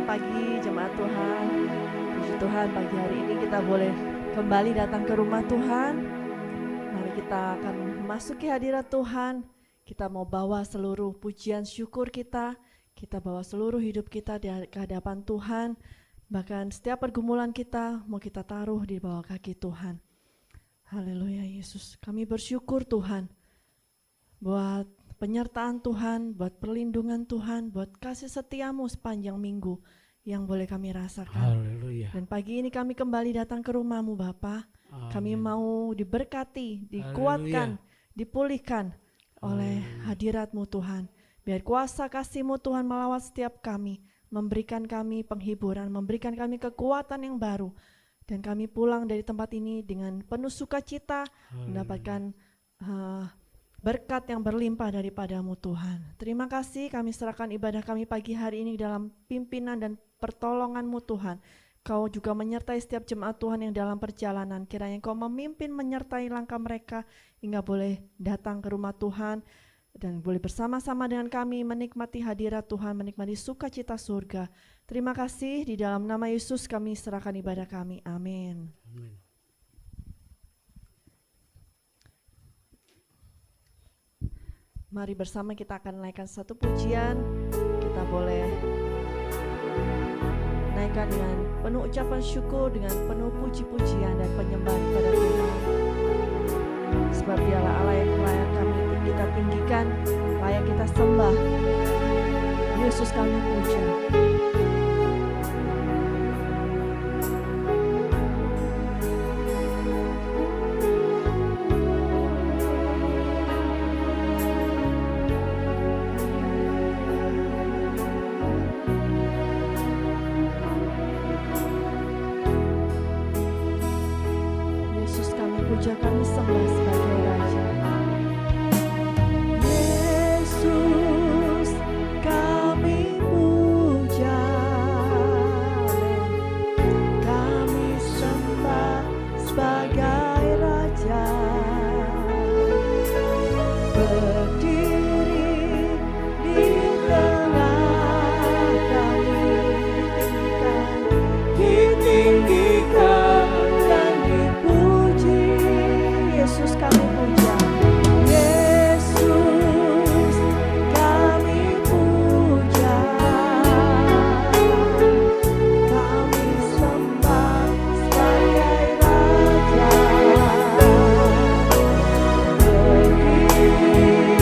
Selamat pagi jemaat Tuhan. Puji Tuhan, pagi hari ini kita boleh kembali datang ke rumah Tuhan. Mari kita akan memasuki hadirat Tuhan. Kita mau bawa seluruh pujian syukur kita. Kita bawa seluruh hidup kita di hadapan Tuhan. Bahkan setiap pergumulan kita mau kita taruh di bawah kaki Tuhan. Haleluya Yesus. Kami bersyukur Tuhan buat penyertaan Tuhan, buat perlindungan Tuhan, buat kasih setiamu sepanjang minggu yang boleh kami rasakan. Haleluya. Dan pagi ini kami kembali datang ke rumah-Mu Bapa. Kami mau diberkati, dikuatkan, dipulihkan oleh hadirat-Mu Tuhan. Biar kuasa kasih-Mu Tuhan melawat setiap kami, memberikan kami penghiburan, memberikan kami kekuatan yang baru. Dan kami pulang dari tempat ini dengan penuh sukacita, mendapatkan berkat yang berlimpah daripada-Mu Tuhan. Terima kasih, kami serahkan ibadah kami pagi hari ini dalam pimpinan dan pertolongan-Mu Tuhan. Kau juga menyertai setiap jemaat Tuhan yang dalam perjalanan. Kiranya Kau memimpin, menyertai langkah mereka hingga boleh datang ke rumah Tuhan dan boleh bersama-sama dengan kami menikmati hadirat Tuhan, menikmati sukacita surga. Terima kasih, di dalam nama Yesus kami serahkan ibadah kami. Amin. Amin. Mari bersama kita akan naikkan satu pujian. Kita boleh naikkan dengan penuh ucapan syukur, dengan penuh puji-pujian dan penyembahan kepada Tuhan. Sebab Dialah Allah yang layak kami kita tinggikan, layak kita sembah. Yesus kami puja. Kami sembah sebagai Raja. Yesus kami puja, kami sembah sebagai Raja. Berdiri di tengah kami, ditinggikan dan dipuji. Yesus kami puja, Yesus kami puja, kami sembah sebagai Raja. Berdiri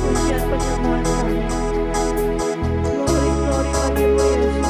pujian penyembahan kami. Glory, glory bagimu Yesus.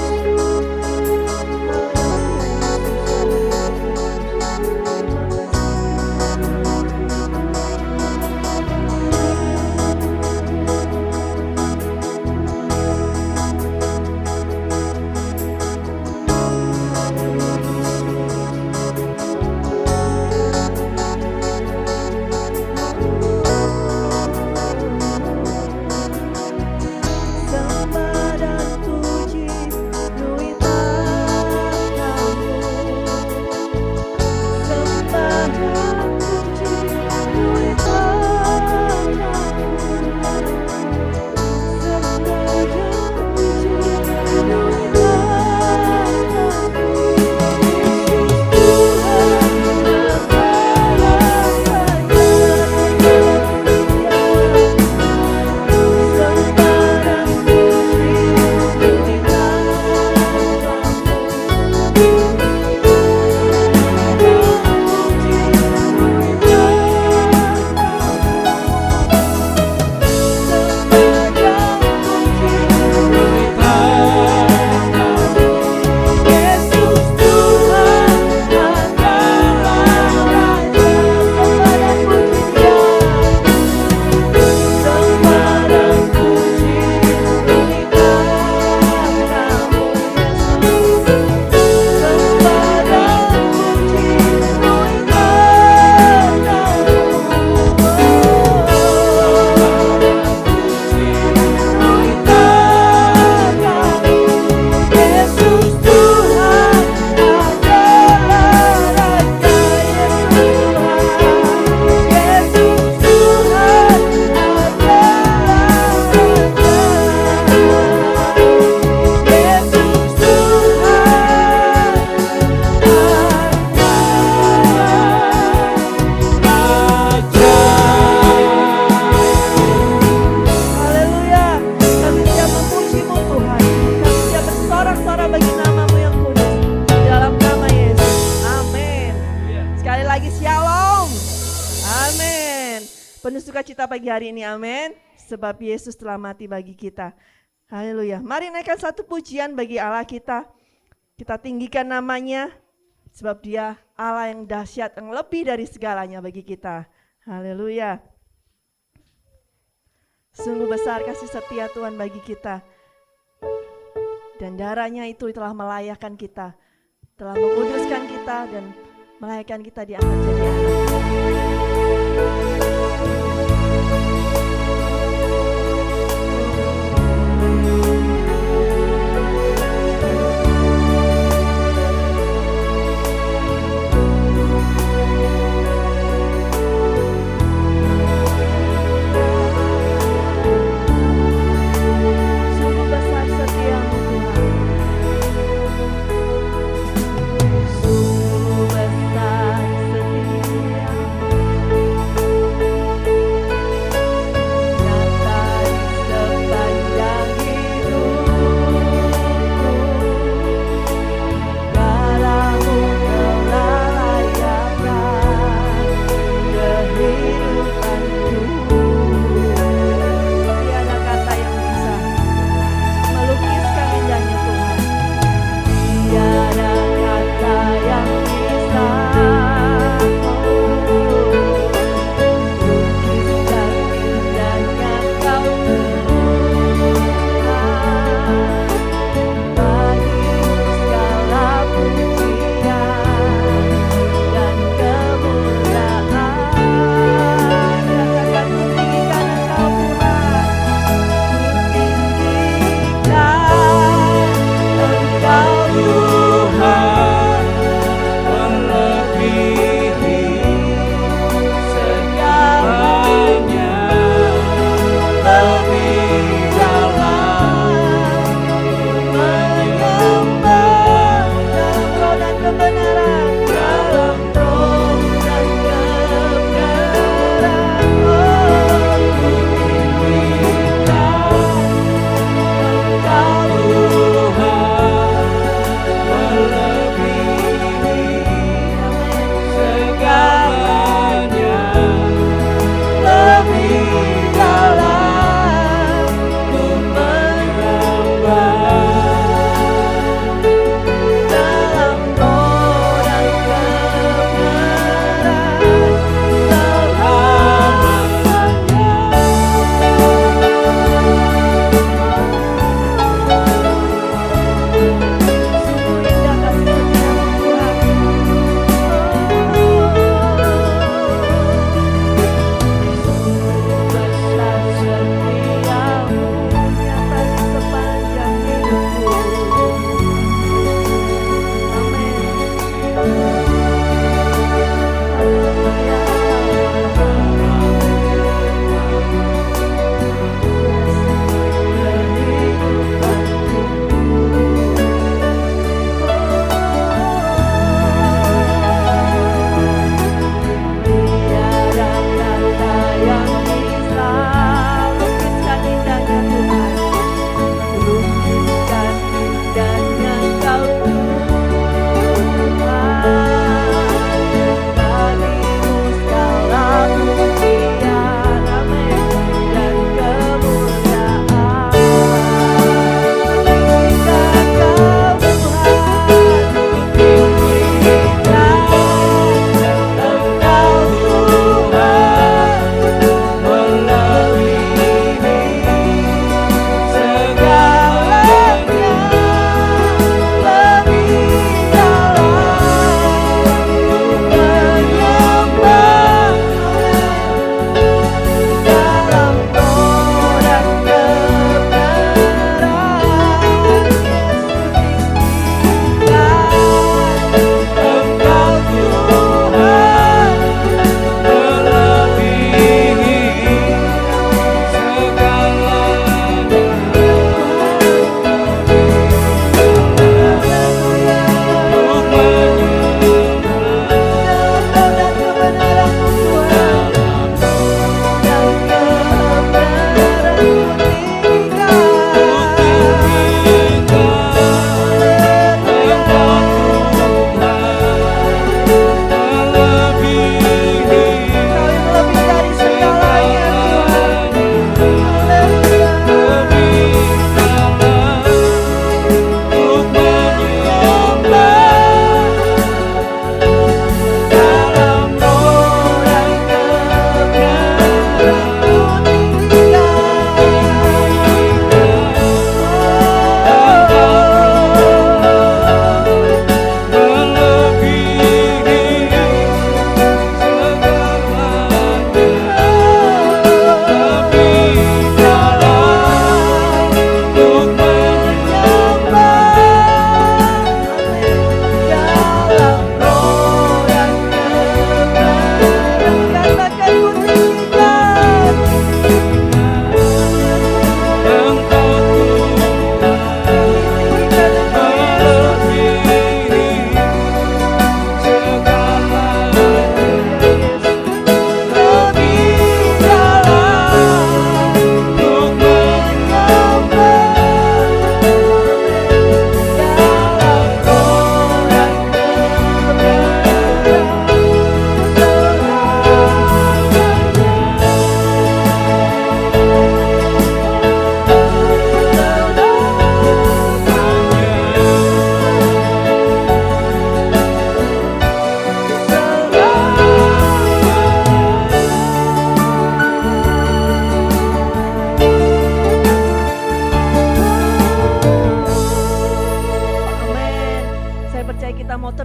Pagi hari ini, amin. Sebab Yesus telah mati bagi kita. Haleluya. Mari naikkan satu pujian bagi Allah kita. Kita tinggikan namanya. Sebab dia Allah yang dahsyat, yang lebih dari segalanya bagi kita. Haleluya. Sungguh besar kasih setia Tuhan bagi kita. Dan darahnya itu telah melayakkan kita. Telah menguduskan kita dan melayakkan kita diangkat jadi anak. Sungguh besar setiamu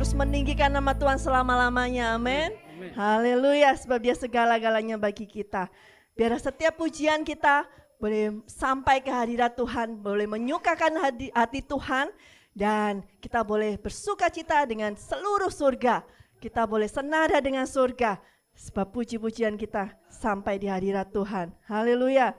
terus meninggikan nama Tuhan selama-lamanya. Amin. Haleluya, sebab Dia segala-galanya bagi kita. Biar setiap pujian kita boleh sampai ke hadirat Tuhan, boleh menyukakan hati Tuhan, dan kita boleh bersuka cita dengan seluruh surga. Kita boleh senada dengan surga, sebab puji-pujian kita sampai di hadirat Tuhan. Haleluya.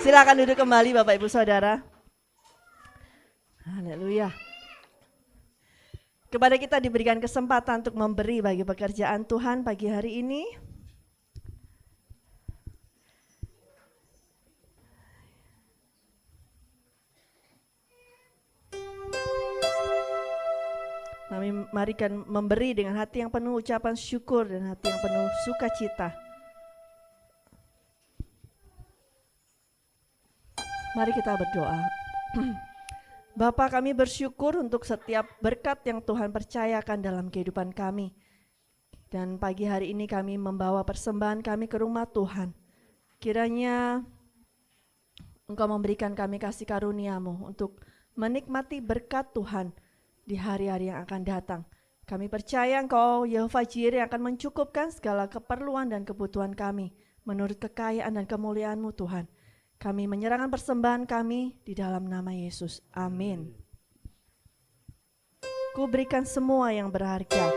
Silakan duduk kembali Bapak Ibu Saudara. Haleluya. Kepada kita diberikan kesempatan untuk memberi bagi pekerjaan Tuhan pagi hari ini. Kami marikan memberi dengan hati yang penuh ucapan syukur dan hati yang penuh sukacita. Mari kita berdoa. Bapa, kami bersyukur untuk setiap berkat yang Tuhan percayakan dalam kehidupan kami. Dan pagi hari ini kami membawa persembahan kami ke rumah Tuhan. Kiranya Engkau memberikan kami kasih karunia-Mu untuk menikmati berkat Tuhan di hari-hari yang akan datang. Kami percaya Engkau, Yehova Jireh, akan mencukupkan segala keperluan dan kebutuhan kami menurut kekayaan dan kemuliaan-Mu Tuhan. Kami menyerahkan persembahan kami di dalam nama Yesus. Amin. Ku berikan semua yang berharga,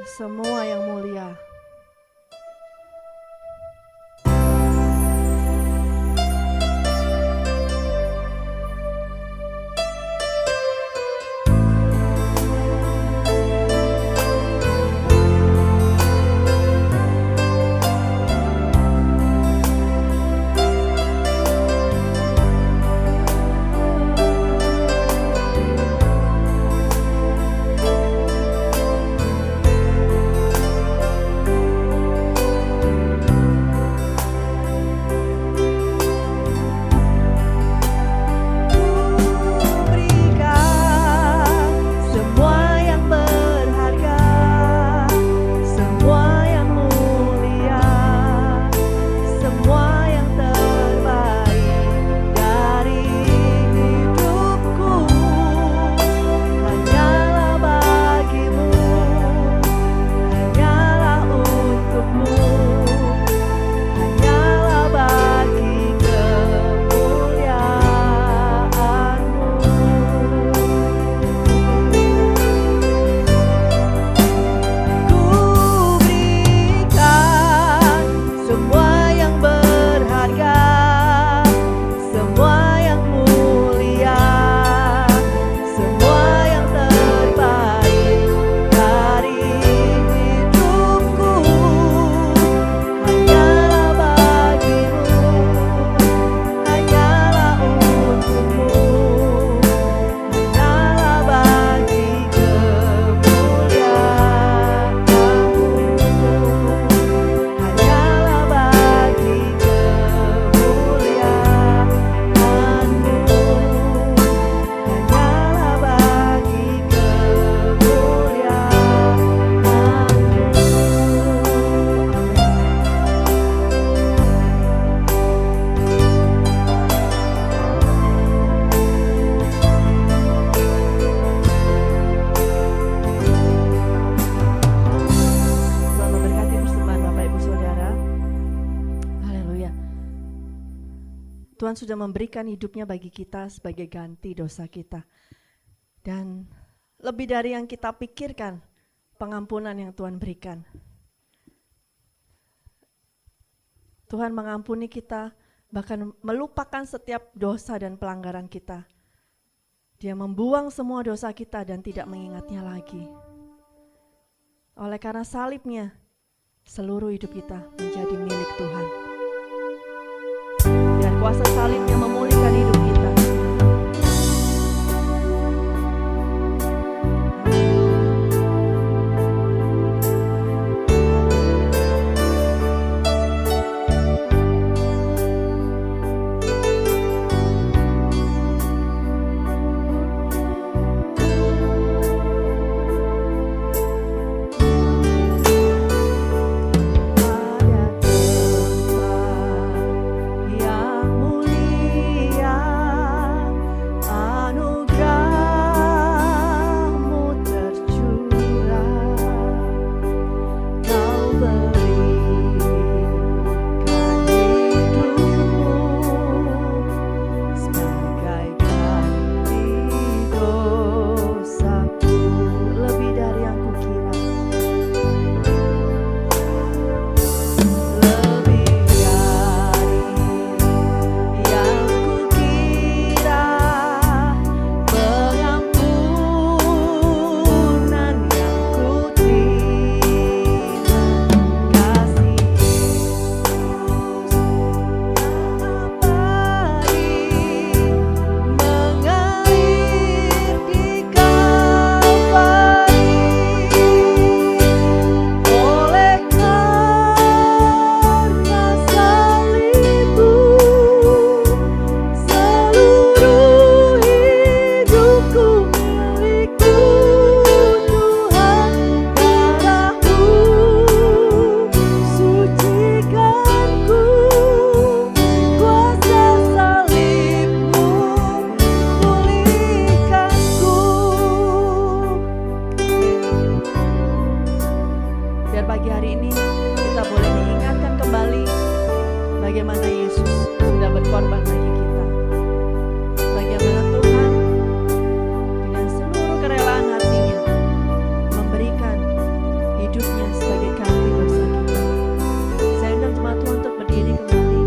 semua yang mulia. Tuhan sudah memberikan hidupnya bagi kita sebagai ganti dosa kita. Dan lebih dari yang kita pikirkan, pengampunan yang Tuhan berikan. Tuhan mengampuni kita, bahkan melupakan setiap dosa dan pelanggaran kita. Dia membuang semua dosa kita dan tidak mengingatnya lagi. Oleh karena salibnya, seluruh hidup kita menjadi milik Tuhan. Biar kuasa salibnya memulihkan hidup kita. Yang mulia bagaimana Yesus sudah berkorban bagi kita. Bagaimana Tuhan dengan seluruh kerelaan hatinya memberikan hidupnya sebagai ganti dosa kita. Saya undang jemaat Tuhan untuk berdiri kembali.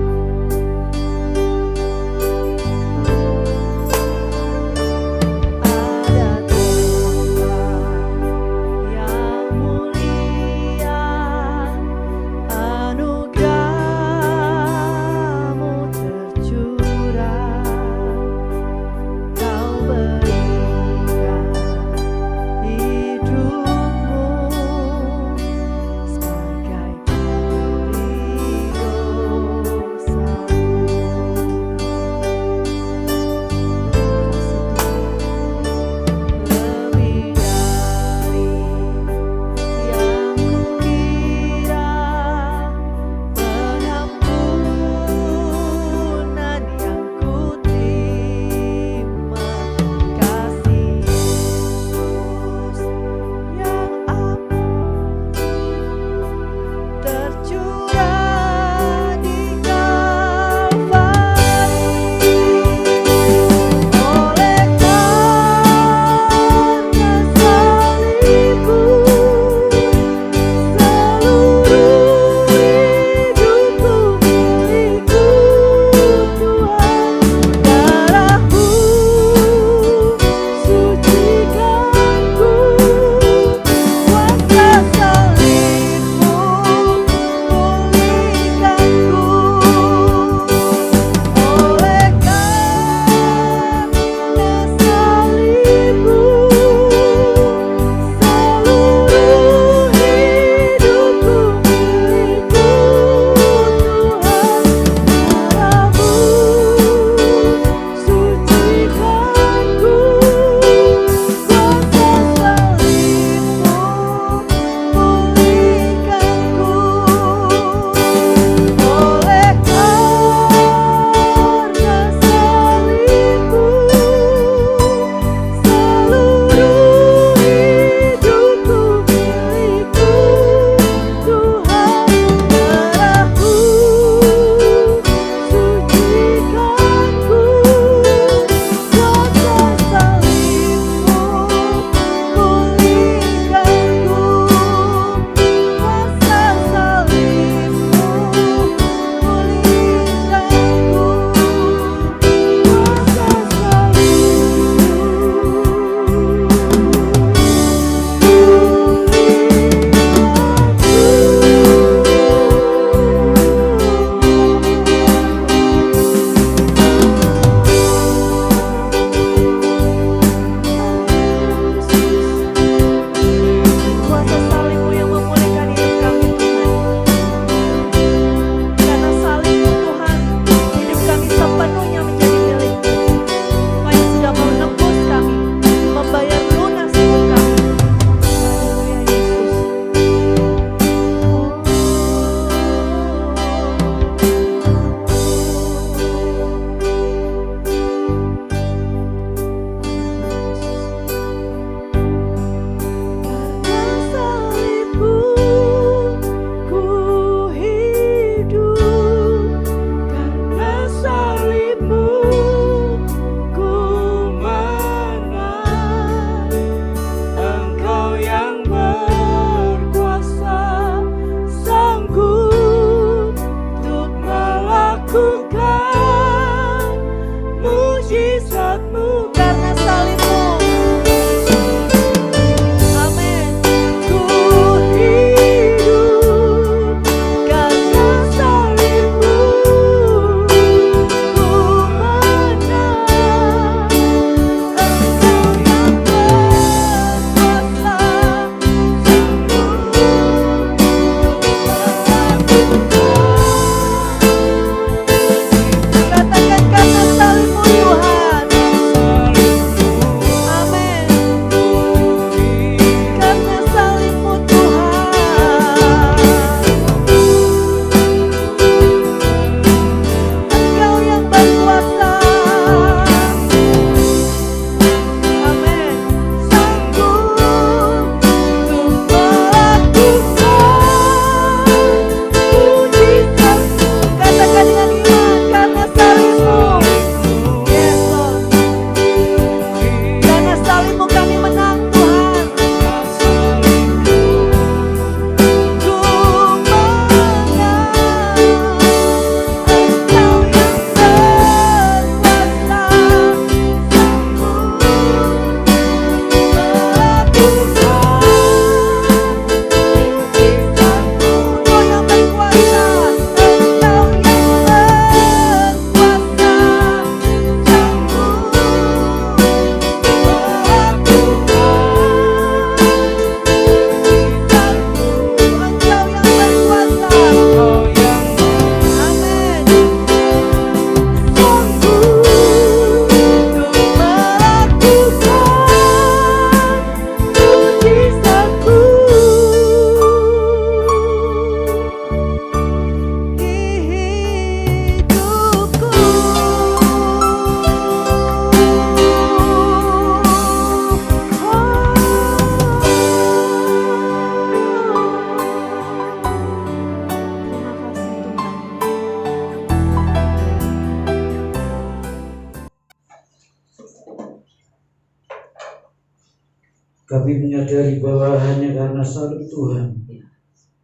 Kami menyadari bahwa hanya karena salib Tuhan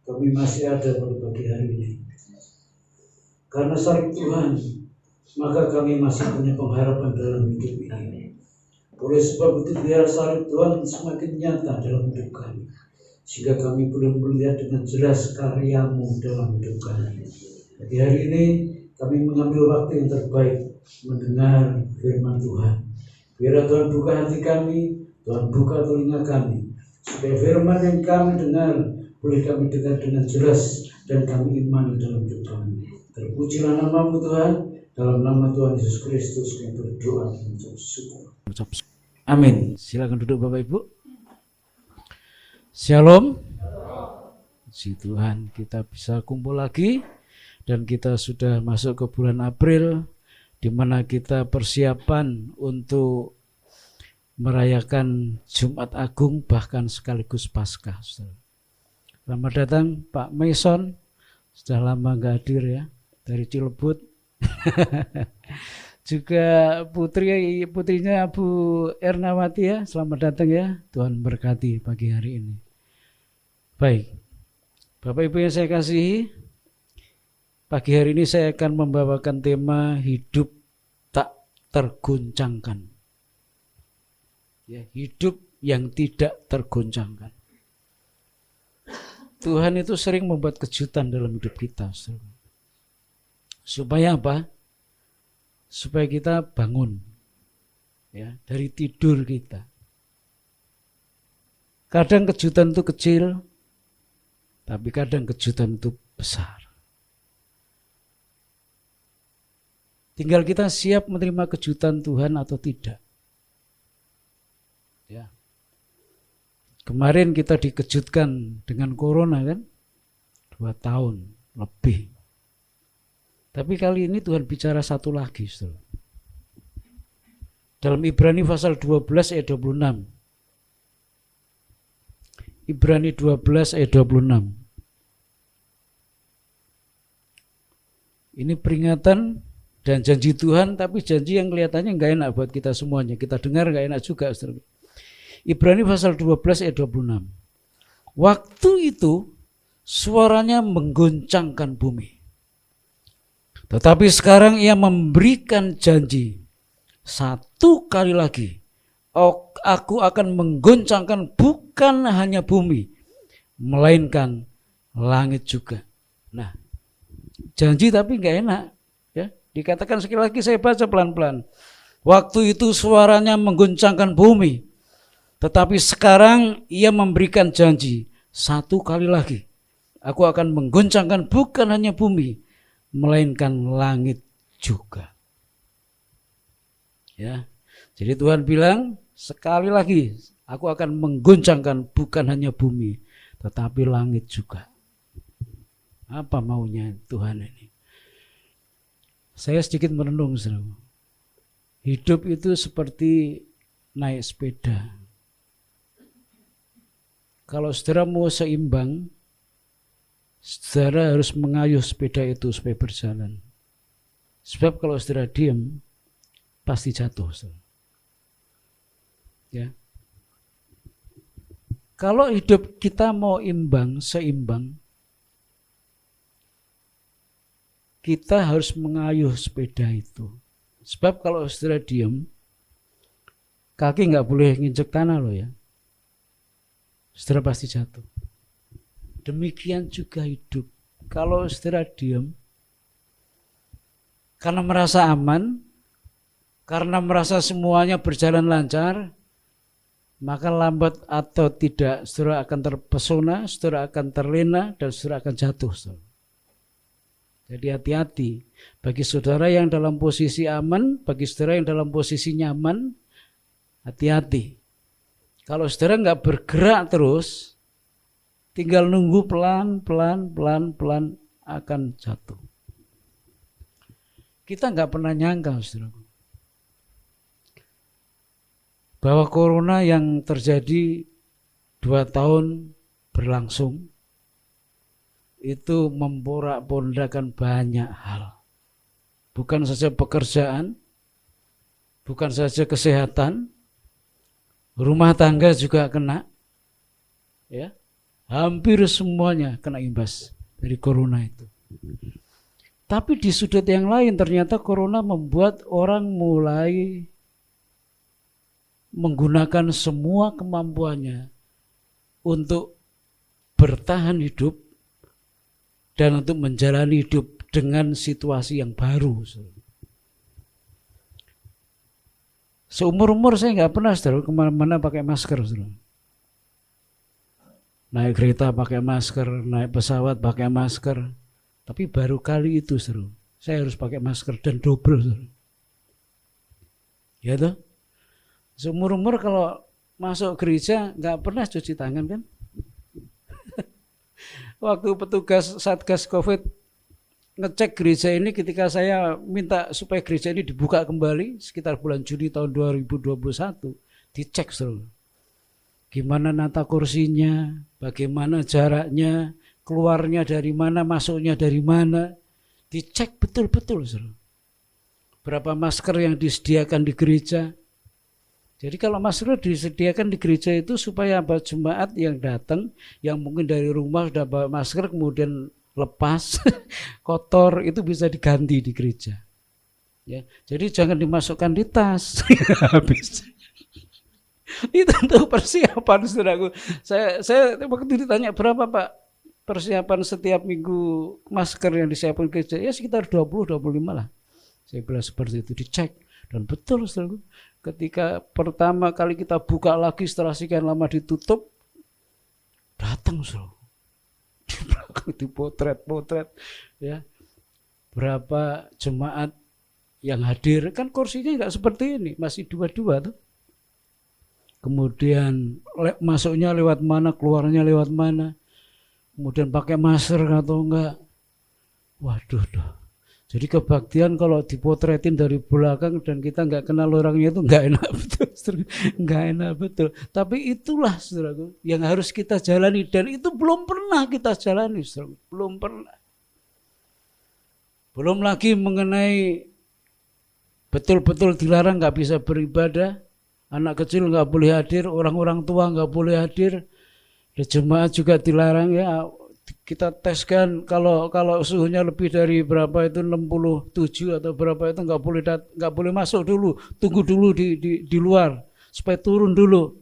kami masih ada pada pagi hari ini. Karena salib Tuhan, maka kami masih punya pengharapan dalam hidup ini. Oleh sebab itu biar salib Tuhan semakin nyata dalam hidup kami, sehingga kami boleh melihat dengan jelas karya-Mu dalam hidup kami. Pagi hari ini kami mengambil waktu yang terbaik mendengar firman Tuhan. Biar Tuhan buka hati kami, Tuhan buka telinga kami, supaya firman yang kami dengar boleh kami dengar dengan jelas dan kami imani dalam hidup kami. Terpujilah nama-Mu Tuhan, dalam nama Tuhan Yesus Kristus kami berdoa dan mengucap syukur. Amin. Silakan duduk Bapak Ibu. Shalom. Puji Tuhan, kita bisa kumpul lagi dan kita sudah masuk ke bulan April, di mana kita persiapan untuk merayakan Jumat Agung bahkan sekaligus Paskah. Selamat datang Pak Mason, sudah lama nggak hadir ya, dari Cilebut. Juga putrinya Bu Ernawati ya, selamat datang ya, Tuhan berkati pagi hari ini. Baik, Bapak Ibu yang saya kasihi, pagi hari ini saya akan membawakan tema hidup tak tergoncangkan. Ya, hidup yang tidak tergoncangkan. Tuhan itu sering membuat kejutan dalam hidup kita. Supaya apa? Supaya kita bangun ya, dari tidur kita. Kadang kejutan itu kecil, tapi kadang kejutan itu besar. Tinggal kita siap menerima kejutan Tuhan atau tidak. Ya. Kemarin kita dikejutkan dengan corona kan, 2 tahun lebih. Tapi kali ini Tuhan bicara satu lagi. Saudara. Dalam Ibrani pasal 12 ayat 26. Ibrani 12 ayat 26. Ini peringatan dan janji Tuhan, tapi janji yang kelihatannya nggak enak buat kita semuanya. Kita dengar nggak enak juga. Saudara. Ibrani pasal 12 ayat 26. Waktu itu suaranya menggoncangkan bumi. Tetapi sekarang ia memberikan janji. 1 kali lagi aku akan menggoncangkan bukan hanya bumi, melainkan langit juga. Nah, janji tapi nggak enak. Ya, dikatakan sekali lagi, saya baca pelan-pelan. Waktu itu suaranya menggoncangkan bumi. Tetapi sekarang ia memberikan janji 1 kali lagi. Aku akan menggoncangkan bukan hanya bumi, melainkan langit juga. Ya. Jadi Tuhan bilang sekali lagi, aku akan menggoncangkan bukan hanya bumi, tetapi langit juga. Apa maunya Tuhan ini? Saya sedikit merenung, saudara. Hidup itu seperti naik sepeda. Kalau saudara mau seimbang, saudara harus mengayuh sepeda itu supaya berjalan. Sebab kalau saudara diam, pasti jatuh. Ya. Kalau hidup kita mau seimbang, kita harus mengayuh sepeda itu. Sebab kalau saudara diam, kaki nggak boleh nginjek tanah loh ya. Saudara pasti jatuh. Demikian juga hidup. Kalau saudara diam, karena merasa aman, karena merasa semuanya berjalan lancar, maka lambat atau tidak saudara akan terpesona, saudara akan terlena, dan saudara akan jatuh. Saudara. Jadi hati-hati. Bagi saudara yang dalam posisi aman, bagi saudara yang dalam posisi nyaman, hati-hati. Kalau saudara nggak bergerak terus, tinggal nunggu pelan akan jatuh. Kita nggak pernah nyangka, saudara, bahwa corona yang terjadi 2 tahun berlangsung itu memporak-pondakan banyak hal. Bukan saja pekerjaan, bukan saja kesehatan, rumah tangga juga kena, ya, hampir semuanya kena imbas dari corona itu. Tapi di sudut yang lain ternyata corona membuat orang mulai menggunakan semua kemampuannya untuk bertahan hidup dan untuk menjalani hidup dengan situasi yang baru. Seumur-umur saya nggak pernah kemana-mana pakai masker. Naik kereta pakai masker, naik pesawat pakai masker. Tapi baru kali itu saya harus pakai masker dan double. Ya toh? Seumur-umur kalau masuk gereja nggak pernah cuci tangan kan? Waktu petugas Satgas Covid ngecek gereja ini ketika saya minta supaya gereja ini dibuka kembali sekitar bulan Juni tahun 2021, dicek gimana nata kursinya, bagaimana jaraknya, keluarnya dari mana, masuknya dari mana, dicek betul-betul. Berapa masker yang disediakan di gereja. Jadi kalau masker disediakan di gereja itu supaya jemaat yang datang, yang mungkin dari rumah sudah bawa masker kemudian lepas, kotor, itu bisa diganti di gereja. Ya, jadi jangan dimasukkan di tas. Habis. Itu untuk persiapan, saudaraku. Saya waktu ditanya berapa Pak persiapan setiap minggu masker yang disiapkan gereja, ya sekitar 20-25 lah. Saya bilang seperti itu, dicek. Dan betul, saudaraku, ketika pertama kali kita buka lagi setelah sekian lama ditutup, datang, saudaraku. Di belakang dipotret-potret, ya. Berapa jemaat yang hadir, kan kursinya nggak seperti ini, masih dua-dua tuh. Kemudian masuknya lewat mana, keluarnya lewat mana. Kemudian pakai masker atau enggak. Waduh, jadi kebaktian kalau dipotretin dari belakang dan kita enggak kenal orangnya itu enggak enak betul. Enggak enak betul. Tapi itulah, saudaraku, yang harus kita jalani. Dan itu belum pernah kita jalani, saudaraku. Belum pernah. Belum lagi mengenai betul-betul dilarang enggak bisa beribadah. Anak kecil enggak boleh hadir, orang-orang tua enggak boleh hadir. Dan jemaat juga dilarang, ya. Kita teskan kalau suhunya lebih dari berapa itu 67 atau berapa itu nggak boleh masuk dulu, tunggu dulu di luar supaya turun dulu.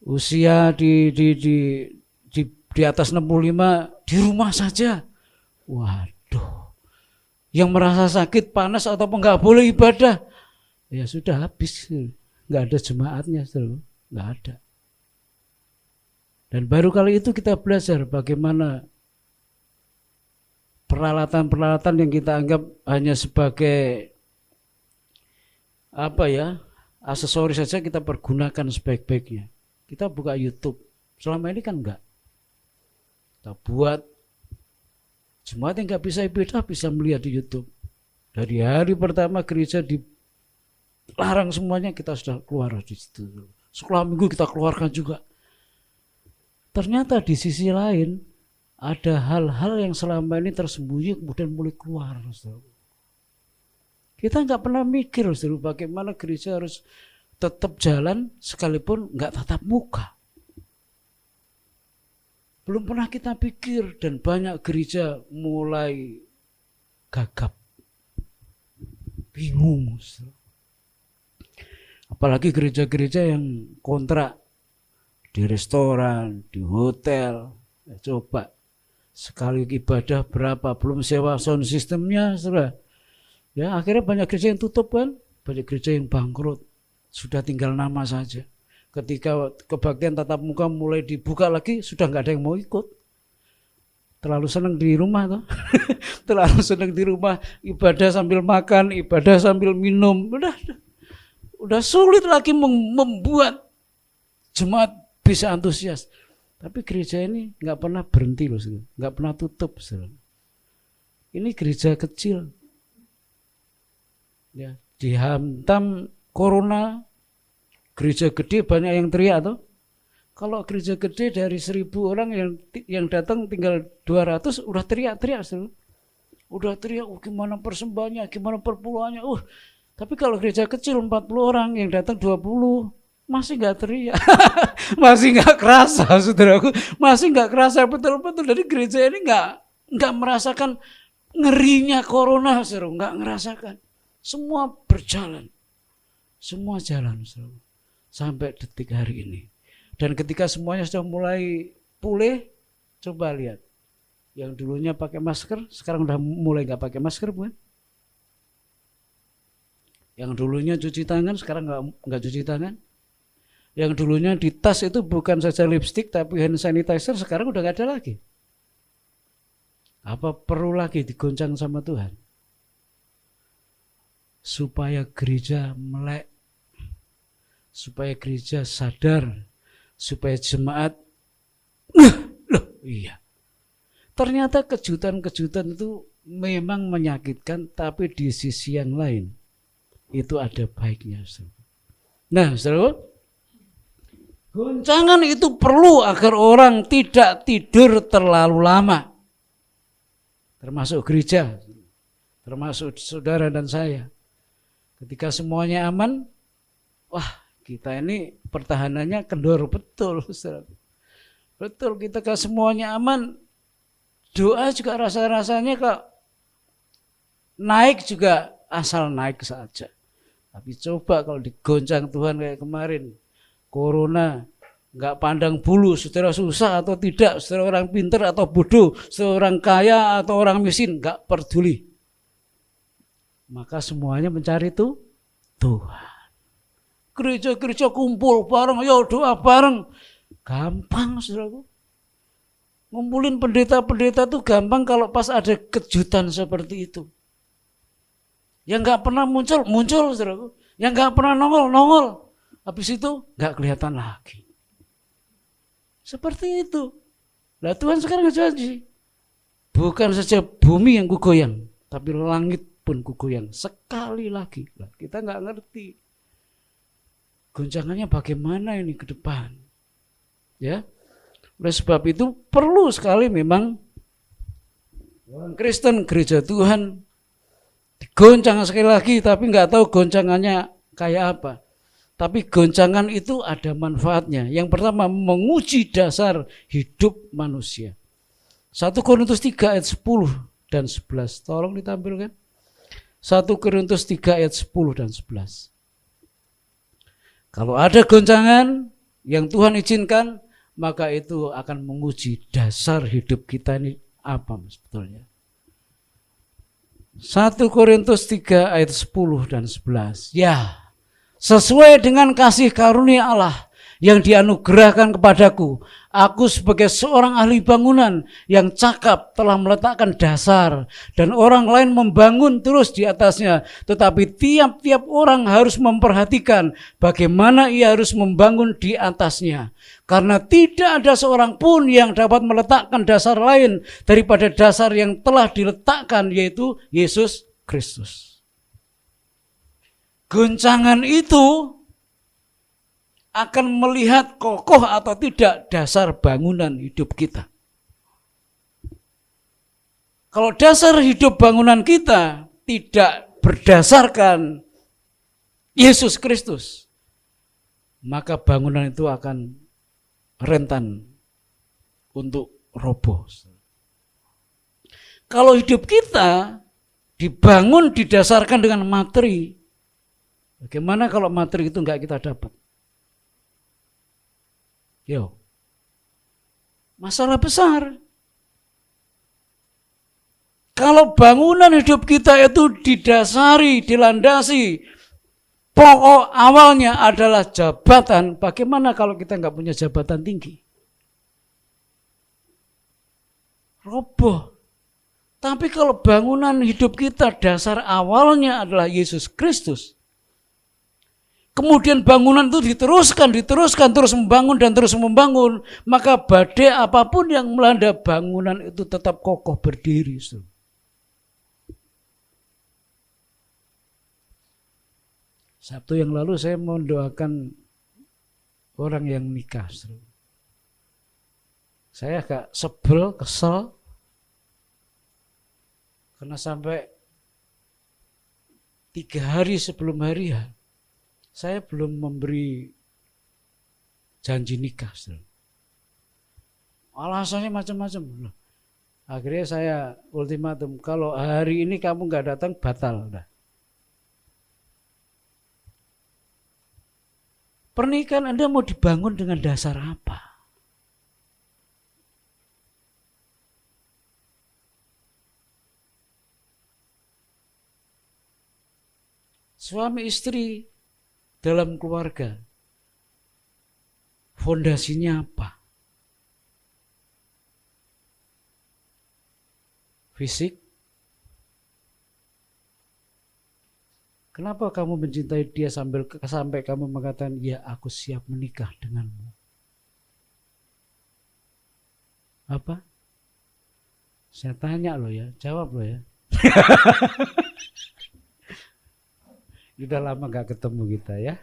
Usia di atas 65 di rumah saja. Waduh. Yang merasa sakit, panas atau nggak boleh ibadah. Ya sudah habis, nggak ada jemaatnya, nggak ada. Dan baru kali itu kita belajar bagaimana peralatan-peralatan yang kita anggap hanya sebagai aksesoris saja kita pergunakan sebaik-baiknya. Kita buka YouTube, selama ini kan enggak. Kita buat jemaat yang nggak bisa ibadah bisa melihat di YouTube. Dari hari pertama gereja dilarang semuanya, kita sudah keluar di situ. Sekolah minggu kita keluarkan juga. Ternyata di sisi lain ada hal-hal yang selama ini tersembunyi kemudian mulai keluar. Kita nggak pernah mikir, bagaimana gereja harus tetap jalan sekalipun nggak tatap muka. Belum pernah kita pikir, dan banyak gereja mulai gagap, bingung. Apalagi gereja-gereja yang kontrak di restoran, di hotel, coba sekali ibadah berapa, belum sewa sound systemnya, saudara. Ya akhirnya banyak gereja yang tutup kan, banyak gereja yang bangkrut, sudah tinggal nama saja. Ketika kebaktian tatap muka mulai dibuka lagi, sudah nggak ada yang mau ikut. Terlalu senang di rumah tuh, terlalu senang di rumah, ibadah sambil makan, ibadah sambil minum, udah sulit lagi membuat jemaat bisa antusias. Tapi gereja ini nggak pernah berhenti loh, nggak pernah tutup. Ini gereja kecil, ya, dihantam corona. Gereja gede banyak yang teriak tuh. Kalau gereja gede dari 1.000 orang yang datang tinggal 200 udah teriak-teriak. Udah teriak, gimana persembahannya, gimana perpuluhannya. Tapi kalau gereja kecil 40 orang yang datang 20 masih nggak teriak, masih nggak kerasa, saudaraku, masih nggak kerasa betul-betul. Dari gereja ini nggak merasakan ngerinya corona, saudara, nggak ngerasakan. Semua berjalan, semua jalan, saudara, sampai detik hari ini. Dan ketika semuanya sudah mulai pulih, coba lihat, yang dulunya pakai masker, sekarang udah mulai nggak pakai masker, bukan? Yang dulunya cuci tangan, sekarang nggak cuci tangan. Yang dulunya di tas itu bukan saja lipstick, tapi hand sanitizer, sekarang udah nggak ada lagi. Apa perlu lagi digoncang sama Tuhan? Supaya gereja melek, supaya gereja sadar, supaya jemaat, loh iya. Ternyata kejutan-kejutan itu memang menyakitkan, tapi di sisi yang lain itu ada baiknya. Nah, saudara, goncangan itu perlu agar orang tidak tidur terlalu lama. Termasuk gereja, termasuk saudara dan saya. Ketika semuanya aman, wah kita ini pertahanannya kendor betul. Saudara. Betul, ketika semuanya aman, doa juga rasa-rasanya kok naik juga asal naik saja. Tapi coba kalau digoncang Tuhan kayak kemarin, corona, nggak pandang bulu, saudara susah atau tidak, saudara orang pintar atau bodoh, saudara orang kaya atau orang miskin, nggak peduli. Maka semuanya mencari Tuhan. Gereja-gereja kumpul bareng, yo doa bareng, gampang, saudaraku. Ngumpulin pendeta-pendeta tuh gampang kalau pas ada kejutan seperti itu. Yang nggak pernah muncul, saudaraku. Yang nggak pernah nongol. Habis itu nggak kelihatan lagi. Seperti itu. Nah Tuhan sekarang janji, bukan saja bumi yang kugoyang, tapi langit pun kugoyang sekali lagi. Nah, kita nggak ngerti goncangannya bagaimana ini ke depan. Ya. Oleh sebab itu perlu sekali memang orang Kristen, gereja Tuhan digoncang sekali lagi, tapi nggak tahu goncangannya kayak apa. Tapi goncangan itu ada manfaatnya. Yang pertama, menguji dasar hidup manusia. 1 Korintus 3 ayat 10 dan 11. Tolong ditampilkan. 1 Korintus 3 ayat 10 dan 11. Kalau ada goncangan yang Tuhan izinkan, maka itu akan menguji dasar hidup kita ini apa sebetulnya. 1 Korintus 3 ayat 10 dan 11. Ya, sesuai dengan kasih karunia Allah yang dianugerahkan kepadaku, aku sebagai seorang ahli bangunan yang cakap telah meletakkan dasar dan orang lain membangun terus di atasnya. Tetapi tiap-tiap orang harus memperhatikan bagaimana ia harus membangun di atasnya. Karena tidak ada seorang pun yang dapat meletakkan dasar lain daripada dasar yang telah diletakkan, yaitu Yesus Kristus. Goncangan itu akan melihat kokoh atau tidak dasar bangunan hidup kita. Kalau dasar hidup bangunan kita tidak berdasarkan Yesus Kristus, maka bangunan itu akan rentan untuk roboh. Kalau hidup kita dibangun didasarkan dengan materi, bagaimana kalau materi itu enggak kita dapat? Yo, masalah besar. Kalau bangunan hidup kita itu didasari, dilandasi, pokok awalnya adalah jabatan, bagaimana kalau kita nggak punya jabatan tinggi? Roboh. Tapi kalau bangunan hidup kita dasar awalnya adalah Yesus Kristus, kemudian bangunan itu diteruskan, terus membangun, maka badai apapun yang melanda bangunan itu tetap kokoh berdiri. Sabtu yang lalu saya mendoakan orang yang nikah. Saya agak sebel, kesel, karena sampai 3 hari sebelum hari H, saya belum memberi janji nikah. Alasannya macam-macam. Akhirnya saya ultimatum, kalau hari ini kamu nggak datang, batal. Udah. Pernikahan Anda mau dibangun dengan dasar apa? Suami istri dalam keluarga, fondasinya apa? Fisik? Kenapa kamu mencintai dia sampai kamu mengatakan, ya aku siap menikah denganmu? Apa? Saya tanya loh ya, jawab loh ya. Udah lama gak ketemu kita ya.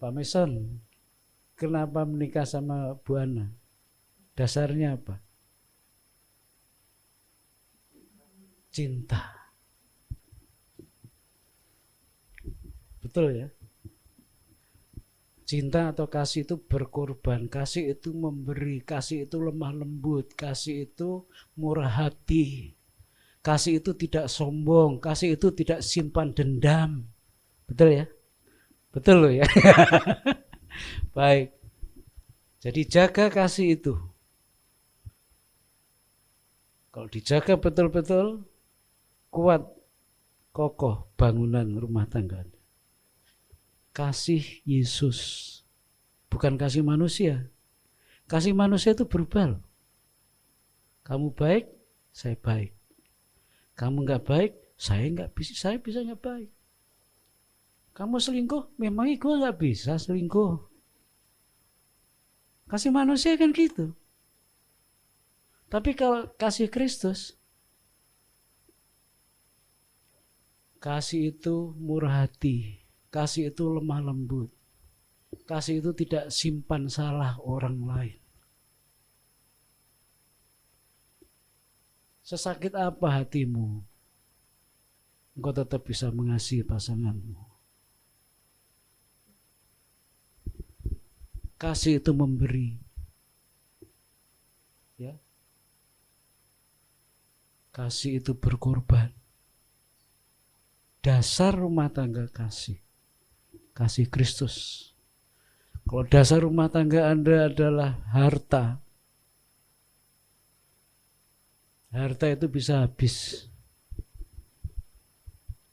Pak Mason, kenapa menikah sama Bu Ana? Dasarnya apa? Cinta. Betul ya? Cinta atau kasih itu berkorban, kasih itu memberi, kasih itu lemah lembut, kasih itu murah hati. Kasih itu tidak sombong, kasih itu tidak simpan dendam. Betul ya? Betul loh ya? Baik. Jadi jaga kasih itu. Kalau dijaga betul-betul, kuat, kokoh bangunan rumah tangga. Kasih Yesus, bukan kasih manusia. Kasih manusia itu berubah. Kamu baik, saya baik. Kamu nggak baik, saya bisa nggak baik. Kamu selingkuh, memangnya gue nggak bisa selingkuh. Kasih manusia kan gitu. Tapi kalau kasih Kristus, kasih itu murah hati, kasih itu lemah lembut, kasih itu tidak simpan salah orang lain. Sesakit apa hatimu, engkau tetap bisa mengasihi pasanganmu. Kasih itu memberi. Ya. Kasih itu berkorban. Dasar rumah tangga kasih. Kasih Kristus. Kalau dasar rumah tangga Anda adalah harta, harta itu bisa habis.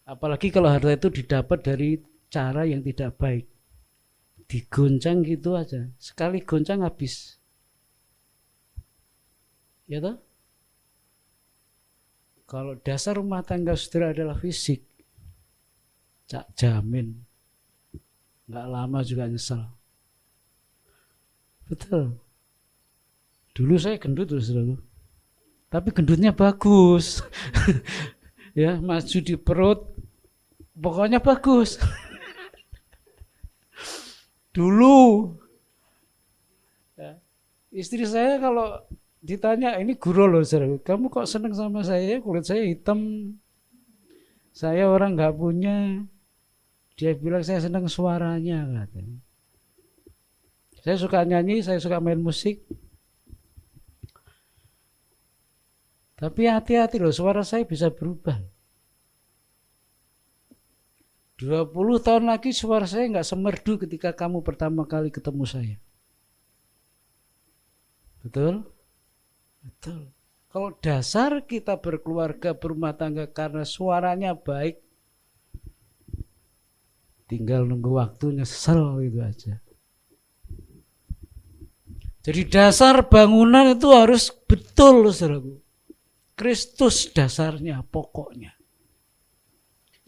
Apalagi kalau harta itu didapat dari cara yang tidak baik. Digoncang gitu aja. Sekali goncang habis. Ya toh? Kalau dasar rumah tangga saudara adalah fisik, cak jamin. Nggak lama juga nyesal. Betul. Dulu saya gendut loh saudara. Tapi gendutnya bagus. Ya, maju di perut. Pokoknya bagus. Dulu. Ya, istri saya kalau ditanya, ini guru loh, saudara. Kamu kok seneng sama saya? Kulit saya hitam. Saya orang nggak punya. Dia bilang saya seneng suaranya, katanya. Saya suka nyanyi, saya suka main musik. Tapi hati-hati loh, suara saya bisa berubah. 20 tahun lagi suara saya nggak semerdu ketika kamu pertama kali ketemu saya. Betul? Betul. Kalau dasar kita berkeluarga, berumah tangga karena suaranya baik, tinggal nunggu waktu nyesel gitu aja. Jadi dasar bangunan itu harus betul, saudaraku. Kristus dasarnya, pokoknya.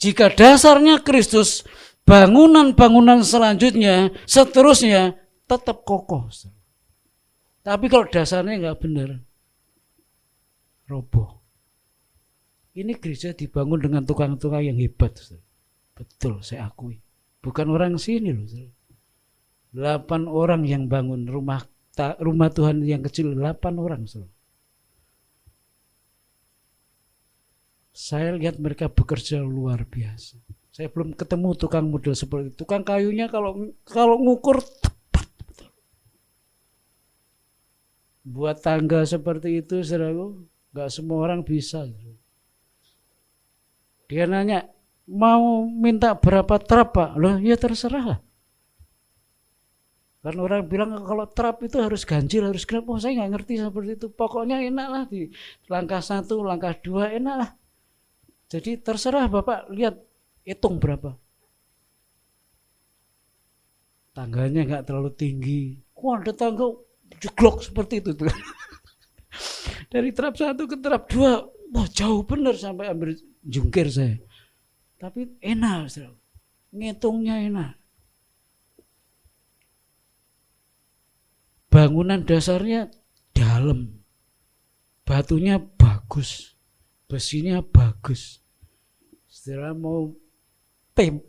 Jika dasarnya Kristus, bangunan-bangunan selanjutnya, seterusnya tetap kokoh. Tapi kalau dasarnya nggak benar, roboh. Ini gereja dibangun dengan tukang-tukang yang hebat. Betul, saya akui. Bukan orang sini loh. 8 orang yang bangun rumah Tuhan yang kecil, 8 orang. Saya lihat mereka bekerja luar biasa. Saya belum ketemu tukang model seperti itu. Tukang kayunya kalau ngukur tepat. Buat tangga seperti itu, saudaraku, nggak semua orang bisa. Dia nanya, mau minta berapa trap, Pak? Loh, ya terserah lah. Karena orang bilang kalau trap itu harus ganjil, harus genap. Oh, saya nggak ngerti seperti itu. Pokoknya enak lah di langkah 1, langkah 2 enak lah. Jadi terserah Bapak, lihat hitung berapa. Tangganya nggak terlalu tinggi. Wah, ada tangga jeglok seperti itu tuh. Dari trap 1 ke trap 2, wah jauh benar sampai hampir jungkir saya. Tapi enak, saudara. Ngitungnya enak. Bangunan dasarnya dalam. Batunya bagus. Besinya bagus. Saudara mau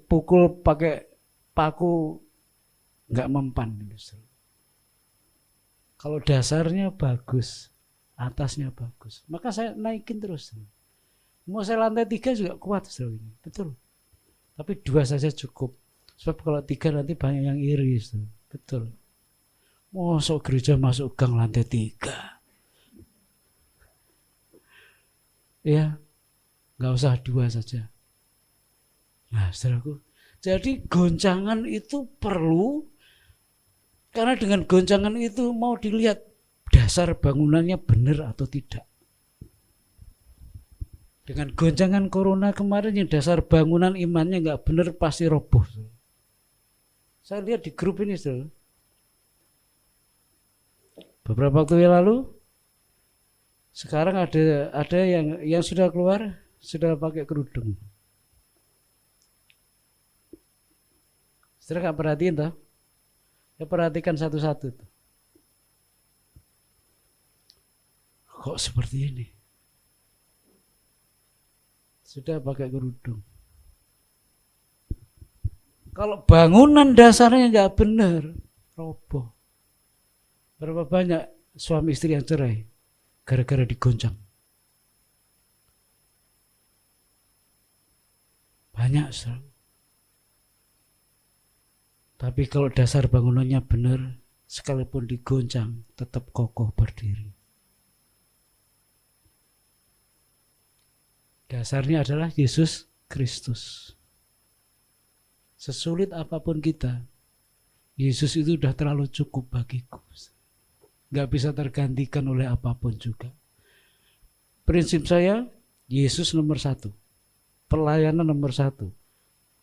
pukul pakai paku nggak mempan. Kalau dasarnya bagus, atasnya bagus, maka saya naikin terus. Mau saya lantai 3 juga kuat, saudara. Betul. Tapi 2 saja cukup. Sebab kalau 3 nanti banyak yang iri, saudara. Betul. Masuk gereja masuk gang lantai 3. Ya, nggak usah 2 saja. Nah, saudaraku, jadi goncangan itu perlu, karena dengan goncangan itu mau dilihat dasar bangunannya benar atau tidak. Dengan goncangan corona kemarin yang dasar bangunan imannya nggak benar pasti roboh. Saya lihat di grup ini, saudara. Beberapa waktu yang lalu, sekarang ada yang sudah keluar, sudah pakai kerudung. Saudara nggak perhatiin toh? Ya perhatikan satu-satu tuh. Kok seperti ini? Sudah pakai kerudung. Kalau bangunan dasarnya nggak benar, roboh. Berapa banyak suami istri yang cerai gara-gara digoncang? Banyak, saudara. Tapi kalau dasar bangunannya benar, sekalipun digoncang, tetap kokoh berdiri. Dasarnya adalah Yesus Kristus. Sesulit apapun kita, Yesus itu sudah terlalu cukup bagiku. Gak bisa tergantikan oleh apapun juga. Prinsip saya, Yesus nomor 1. Pelayanan nomor 1.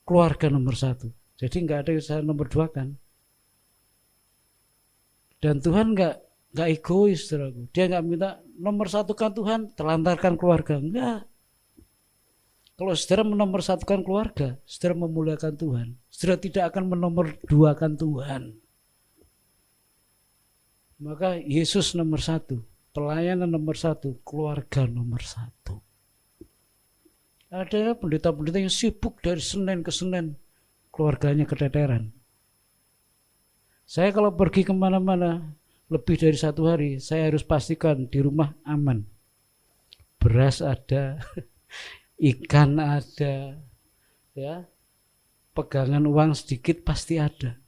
Keluarga nomor 1. Jadi nggak ada yang saya nomor 2 kan. Dan Tuhan nggak egois, saudaraku. Dia nggak minta nomor 1 kan Tuhan, telantarkan keluarga. Enggak. Kalau saudara menomor 1-kan keluarga, saudara memuliakan Tuhan. Saudara tidak akan menomor 2-kan Tuhan. Maka Yesus nomor 1, pelayanan nomor 1, keluarga nomor 1. Ada pendeta-pendeta yang sibuk dari Senin ke Senin, keluarganya keteteran. Saya kalau pergi kemana-mana lebih dari 1 hari, saya harus pastikan di rumah aman. Beras ada, ikan ada, ya, pegangan uang sedikit pasti ada.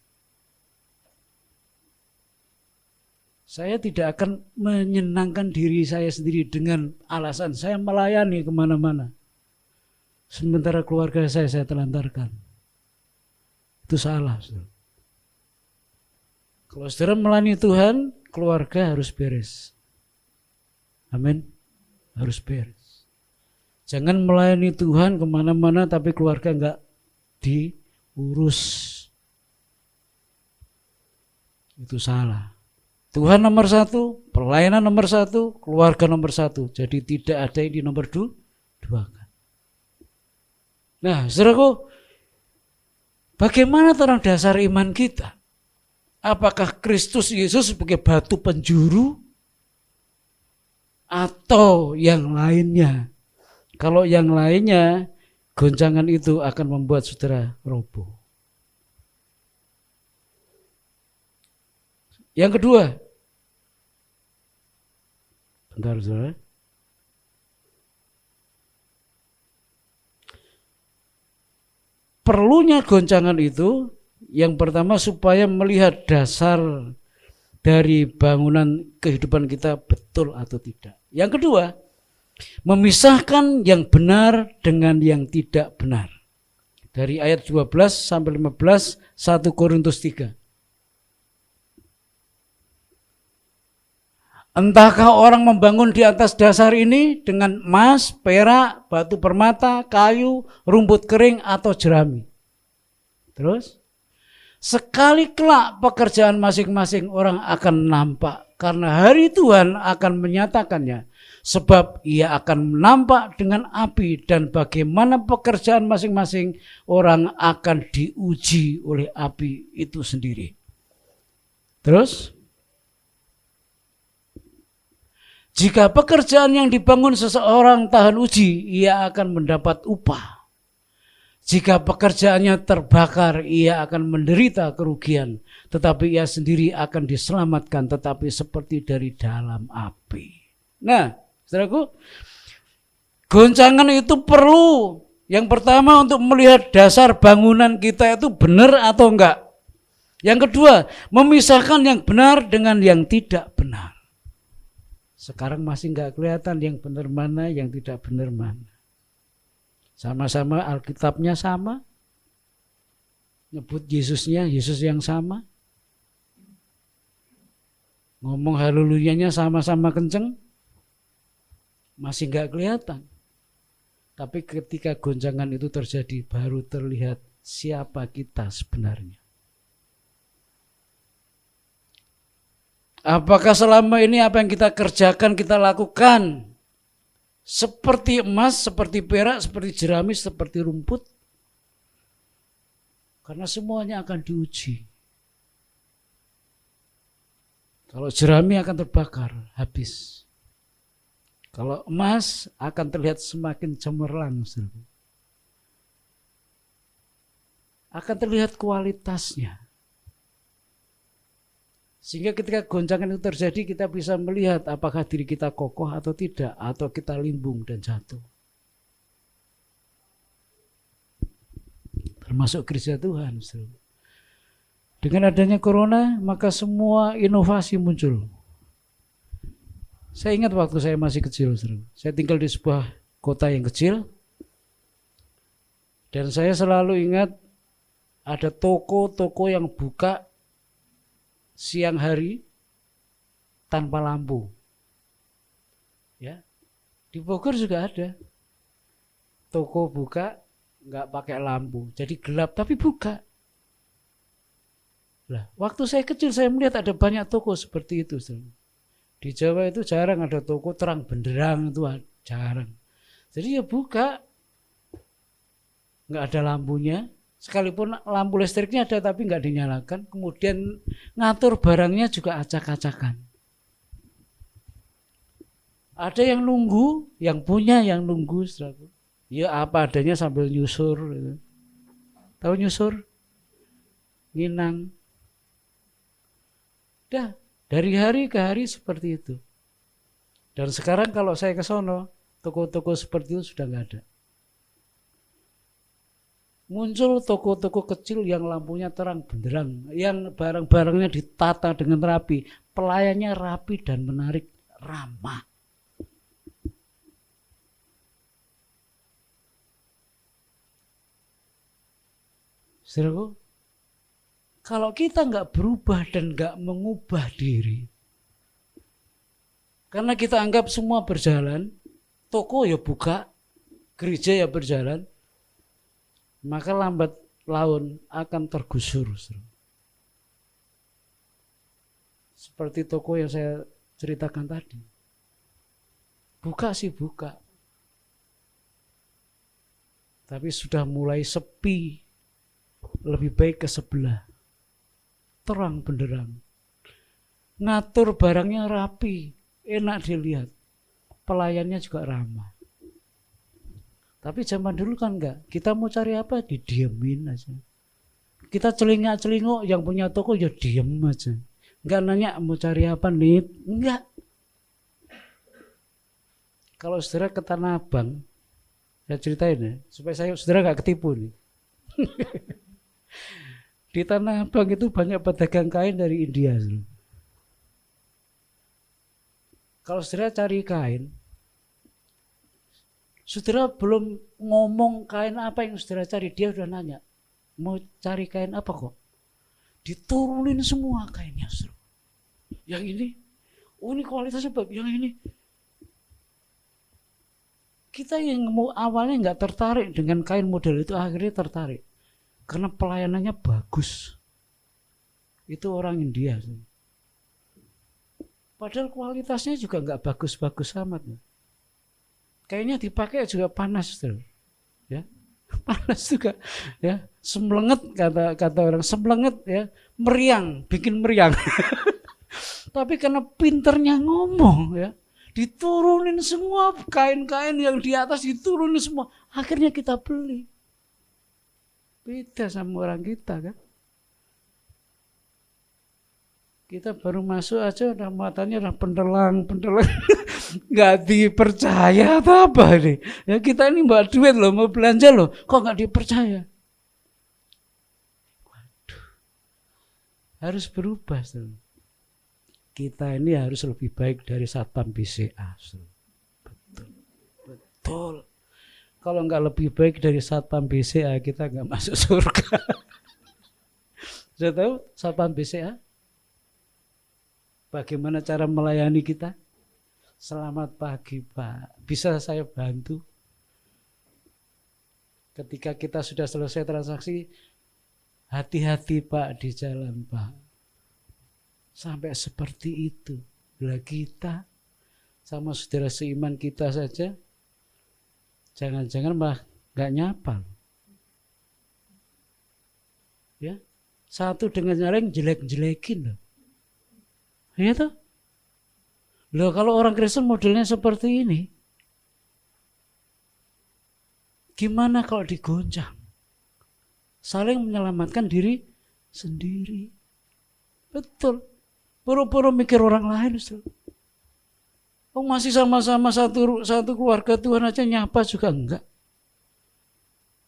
Saya tidak akan menyenangkan diri saya sendiri dengan alasan saya melayani kemana-mana. Sementara keluarga saya telantarkan. Itu salah. Saudara. Kalau saudara melayani Tuhan, keluarga harus beres. Amin. Harus beres. Jangan melayani Tuhan kemana-mana tapi keluarga enggak diurus. Itu salah. Tuhan nomor 1, pelayanan nomor 1, keluarga nomor 1. Jadi tidak ada yang di nomor 2 kan. Nah, saudaraku, bagaimana tentang dasar iman kita? Apakah Kristus Yesus sebagai batu penjuru atau yang lainnya? Kalau yang lainnya, goncangan itu akan membuat saudara roboh. Yang kedua, bentar saudara. perlunya goncangan itu yang pertama supaya melihat dasar dari bangunan kehidupan kita betul atau tidak. Yang kedua, memisahkan yang benar dengan yang tidak benar. Dari ayat 12 sampai 15 1 Korintus 3. Entahkah orang membangun di atas dasar ini dengan emas, perak, batu permata, kayu, rumput kering, atau jerami. Terus, sekali kelak pekerjaan masing-masing orang akan nampak, karena hari Tuhan akan menyatakannya, sebab ia akan nampak dengan api, dan bagaimana pekerjaan masing-masing orang akan diuji oleh api itu sendiri. Terus, jika pekerjaan yang dibangun seseorang tahan uji, ia akan mendapat upah. Jika pekerjaannya terbakar, ia akan menderita kerugian, tetapi ia sendiri akan diselamatkan, tetapi seperti dari dalam api. Nah, saudaraku, goncangan itu perlu. Yang pertama untuk melihat dasar bangunan kita itu benar atau enggak. Yang kedua, memisahkan yang benar dengan yang tidak benar. Sekarang masih enggak kelihatan yang benar mana, yang tidak benar mana. Sama-sama Alkitabnya sama. Nyebut Yesusnya, Yesus yang sama. Ngomong haleluyanya sama-sama kenceng. Masih enggak kelihatan. Tapi ketika goncangan itu terjadi, baru terlihat siapa kita sebenarnya. Apakah selama ini apa yang kita kerjakan, kita lakukan seperti emas, seperti perak, seperti jerami, seperti rumput? Karena semuanya akan diuji. Kalau jerami akan terbakar, habis. Kalau emas akan terlihat semakin cemerlang. Akan terlihat kualitasnya. Sehingga ketika goncangan itu terjadi, kita bisa melihat apakah diri kita kokoh atau tidak, atau kita limbung dan jatuh. Termasuk gereja Tuhan. Dengan adanya corona, maka semua inovasi muncul. Saya ingat waktu saya masih kecil, saya tinggal di sebuah kota yang kecil, dan saya selalu ingat ada toko-toko yang buka siang hari tanpa lampu. Ya, di Bogor juga ada toko buka nggak pakai lampu, jadi gelap tapi buka. Lah, waktu saya kecil saya melihat ada banyak toko seperti itu. Di Jawa itu jarang ada toko terang benderang, itu jarang. Jadi ya buka, nggak ada lampunya. Sekalipun lampu listriknya ada tapi nggak dinyalakan, kemudian ngatur barangnya juga acak-acakan. Ada yang nunggu, yang punya yang nunggu, saudara. Ya apa adanya sambil nyusur. Gitu. Tahu nyusur? Nginang. Dah, dari hari ke hari seperti itu. Dan sekarang kalau saya ke sono, toko-toko seperti itu sudah nggak ada. Muncul toko-toko kecil yang lampunya terang benderang, yang barang-barangnya ditata dengan rapi, pelayannya rapi dan menarik, ramah. Saudaraku, kalau kita nggak berubah dan nggak mengubah diri, karena kita anggap semua berjalan, toko ya buka, gereja ya berjalan, maka lambat laun akan tergusur. Seperti toko yang saya ceritakan tadi. Buka sih buka. Tapi sudah mulai sepi. Lebih baik ke sebelah. Terang benderang. Ngatur barangnya rapi. Enak dilihat. Pelayannya juga ramah. Tapi zaman dulu kan enggak. Kita mau cari apa? Didiemin aja. Kita celingak-celinguk, yang punya toko ya diem aja. Enggak nanya mau cari apa nih? Enggak. Kalau saudara ke Tanah Abang, saya ceritain ya, supaya saudara enggak ketipu nih. Di Tanah Abang itu banyak pedagang kain dari India. Kalau saudara cari kain, saudara belum ngomong kain apa yang saudara cari, dia udah nanya, mau cari kain apa kok? Diturunin semua kainnya, saudara. Yang ini, oh ini kualitasnya bagus, yang ini. Kita yang mau awalnya nggak tertarik dengan kain model itu, akhirnya tertarik. Karena pelayanannya bagus. Itu orang India. Padahal kualitasnya juga nggak bagus-bagus amat. Kayaknya dipakai juga panas tuh, ya panas juga, ya semlenget kata orang semlenget ya, meriang, bikin meriang. Tapi karena pinternya ngomong ya, diturunin semua kain-kain yang di atas diturunin semua, akhirnya kita beli. Beda sama orang kita kan. Kita baru masuk aja udah matanya udah pendelang. Nggak dipercaya atau apa ini. Ya kita ini bawa duit loh, mau belanja loh, kok nggak dipercaya. Waduh. Harus berubah. Kita ini harus lebih baik dari satpam BCA. Betul. Kalau nggak lebih baik dari satpam BCA, kita nggak masuk surga. Sudah tahu satpam BCA? Bagaimana cara melayani kita? Selamat pagi Pak, bisa saya bantu? Ketika kita sudah selesai transaksi, hati-hati Pak di jalan Pak. Sampai seperti itu. Bila kita sama saudara seiman kita saja, jangan-jangan mah gak nyapa. Ya, satu dengan yang lain jelek-jelekin loh. Ya toh? Loh kalau orang Kristen modelnya seperti ini, gimana kalau digoncang? Saling menyelamatkan diri sendiri. Betul. Buru-buru mikir orang lain. Oh masih sama-sama satu keluarga Tuhan aja nyapa juga enggak.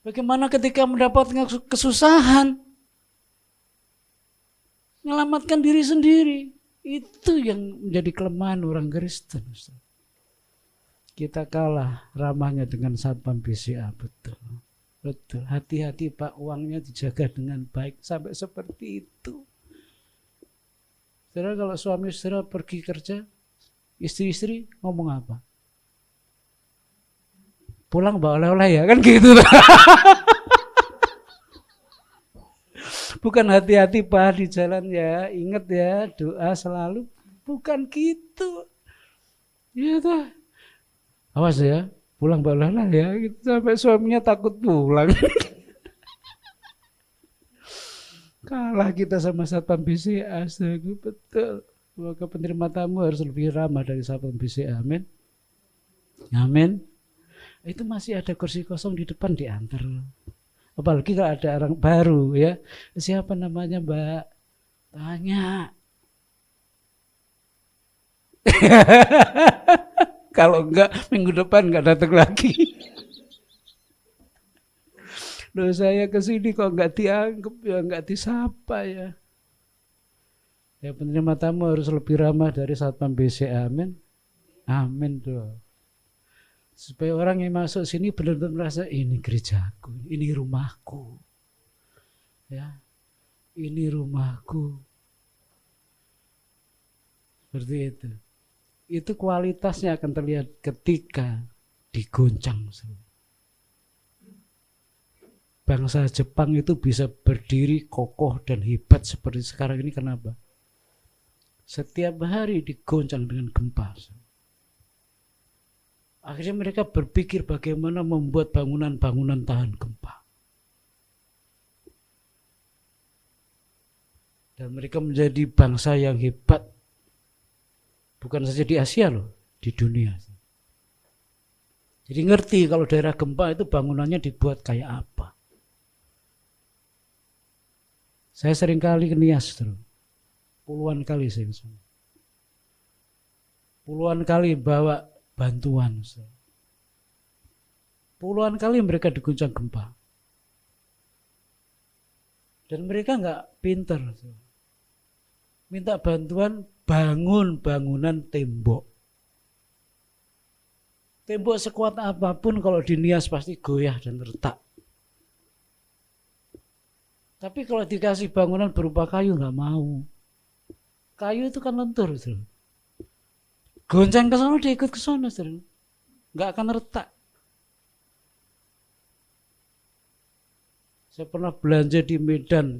Bagaimana ketika mendapatkan kesusahan? Menyelamatkan diri sendiri. Itu yang menjadi kelemahan orang Kristen. Kita kalah ramahnya dengan satpam BCA, betul. Betul. Hati-hati Pak, uangnya dijaga dengan baik sampai seperti itu. Saudara kalau suami saudara pergi kerja, istri-istri ngomong apa? Pulang bawa oleh-oleh ya, kan gitu. Bukan hati-hati Pak di jalan ya, ingat ya doa selalu, bukan gitu. Iya tuh. Awas ya, pulang bawa oleh-oleh ya, gitu. Sampai suaminya takut pulang. Kalah kita sama satpam BCA, betul. Maka penerima tamu harus lebih ramah dari satpam BCA, amin. Amin. Itu masih ada kursi kosong di depan, diantar. Apalagi kalau ada orang baru ya, siapa namanya Mbak? Tanya. Kalau enggak minggu depan enggak datang lagi. Loh saya kesini kok enggak dianggap ya, enggak disapa ya. Ya penerima tamu harus lebih ramah dari satpam BCA, amin. Amin tuh. Supaya orang yang masuk sini benar-benar merasa ini gerejaku, ini rumahku. Ya. Ini rumahku. Seperti itu. Itu kualitasnya akan terlihat ketika digoncang. Bangsa Jepang itu bisa berdiri kokoh dan hebat seperti sekarang ini kenapa? Setiap hari digoncang dengan gempa. Akhirnya mereka berpikir bagaimana membuat bangunan-bangunan tahan gempa. Dan mereka menjadi bangsa yang hebat. Bukan saja di Asia loh, di dunia. Jadi ngerti kalau daerah gempa itu bangunannya dibuat kayak apa. Saya sering kali ke Nias terus. Puluhan kali saya kesana. Puluhan kali bawa bantuan. Puluhan kali mereka diguncang gempa. Dan mereka nggak pinter. Minta bantuan bangun bangunan tembok. Tembok sekuat apapun kalau dinias pasti goyah dan retak. Tapi kalau dikasih bangunan berupa kayu nggak mau. Kayu itu kan lentur. Goncang ke sana dia ikut ke sana. Nggak akan retak. Saya pernah belanja di Medan.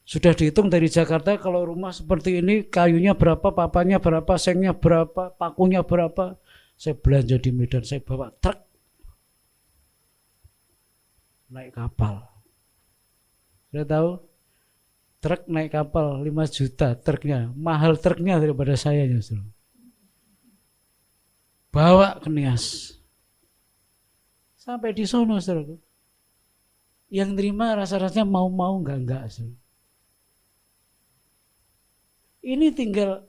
Sudah dihitung dari Jakarta kalau rumah seperti ini kayunya berapa, papanya berapa, sengnya berapa, pakunya berapa. Saya belanja di Medan, saya bawa truk. Naik kapal. Sudah tahu? Truk naik kapal 5 juta truknya. Mahal truknya daripada saya justru. Bawa ke Nias. Sampai di sono saudara. Yang terima rasa-rasanya mau-mau enggak saudara. Ini tinggal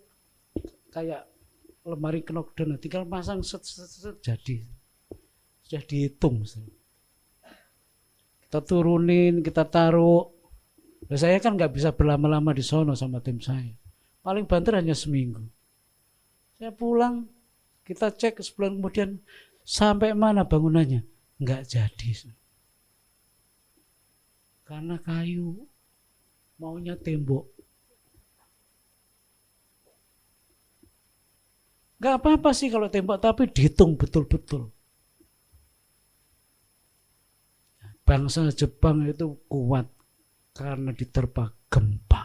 kayak lemari knockdown, tinggal pasang set jadi. Sudah dihitung. Kita turunin, kita taruh. Nah, saya kan nggak bisa berlama-lama di sono sama tim saya. Paling banter hanya seminggu. Saya pulang, kita cek sebulan kemudian sampai mana bangunannya? Nggak jadi. Karena kayu, maunya tembok. Gak apa-apa sih kalau tembok, tapi dihitung betul-betul. Bangsa Jepang itu kuat karena diterpa gempa.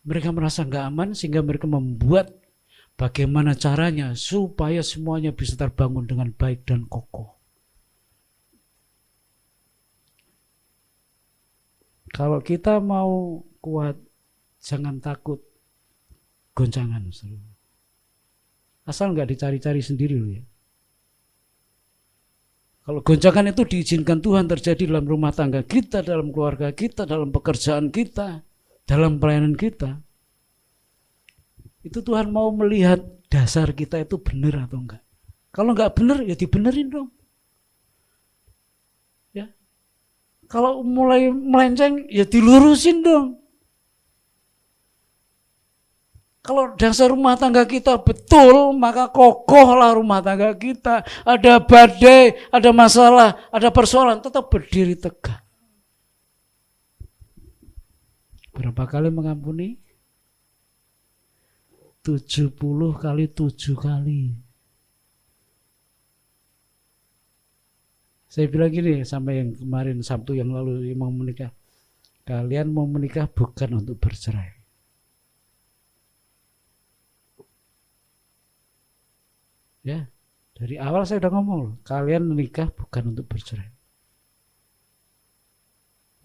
Mereka merasa gak aman sehingga mereka membuat bagaimana caranya supaya semuanya bisa terbangun dengan baik dan kokoh. Kalau kita mau kuat, jangan takut goncangan. Asal nggak dicari-cari sendiri loh ya. Kalau goncangan itu diizinkan Tuhan terjadi dalam rumah tangga kita, dalam keluarga kita, dalam pekerjaan kita, dalam pelayanan kita. Itu Tuhan mau melihat dasar kita itu benar atau enggak. Kalau enggak benar ya dibenerin dong. Ya. Kalau mulai melenceng ya dilurusin dong. Kalau dasar rumah tangga kita betul, maka kokohlah rumah tangga kita. Ada badai, ada masalah, ada persoalan, tetap berdiri tegak. Berapa kali mengampuni? 70 kali 7 kali. Saya bilang gini sama yang kemarin Sabtu yang lalu yang mau menikah. Kalian mau menikah bukan untuk bercerai. Ya, dari awal saya udah ngomong, kalian menikah bukan untuk bercerai.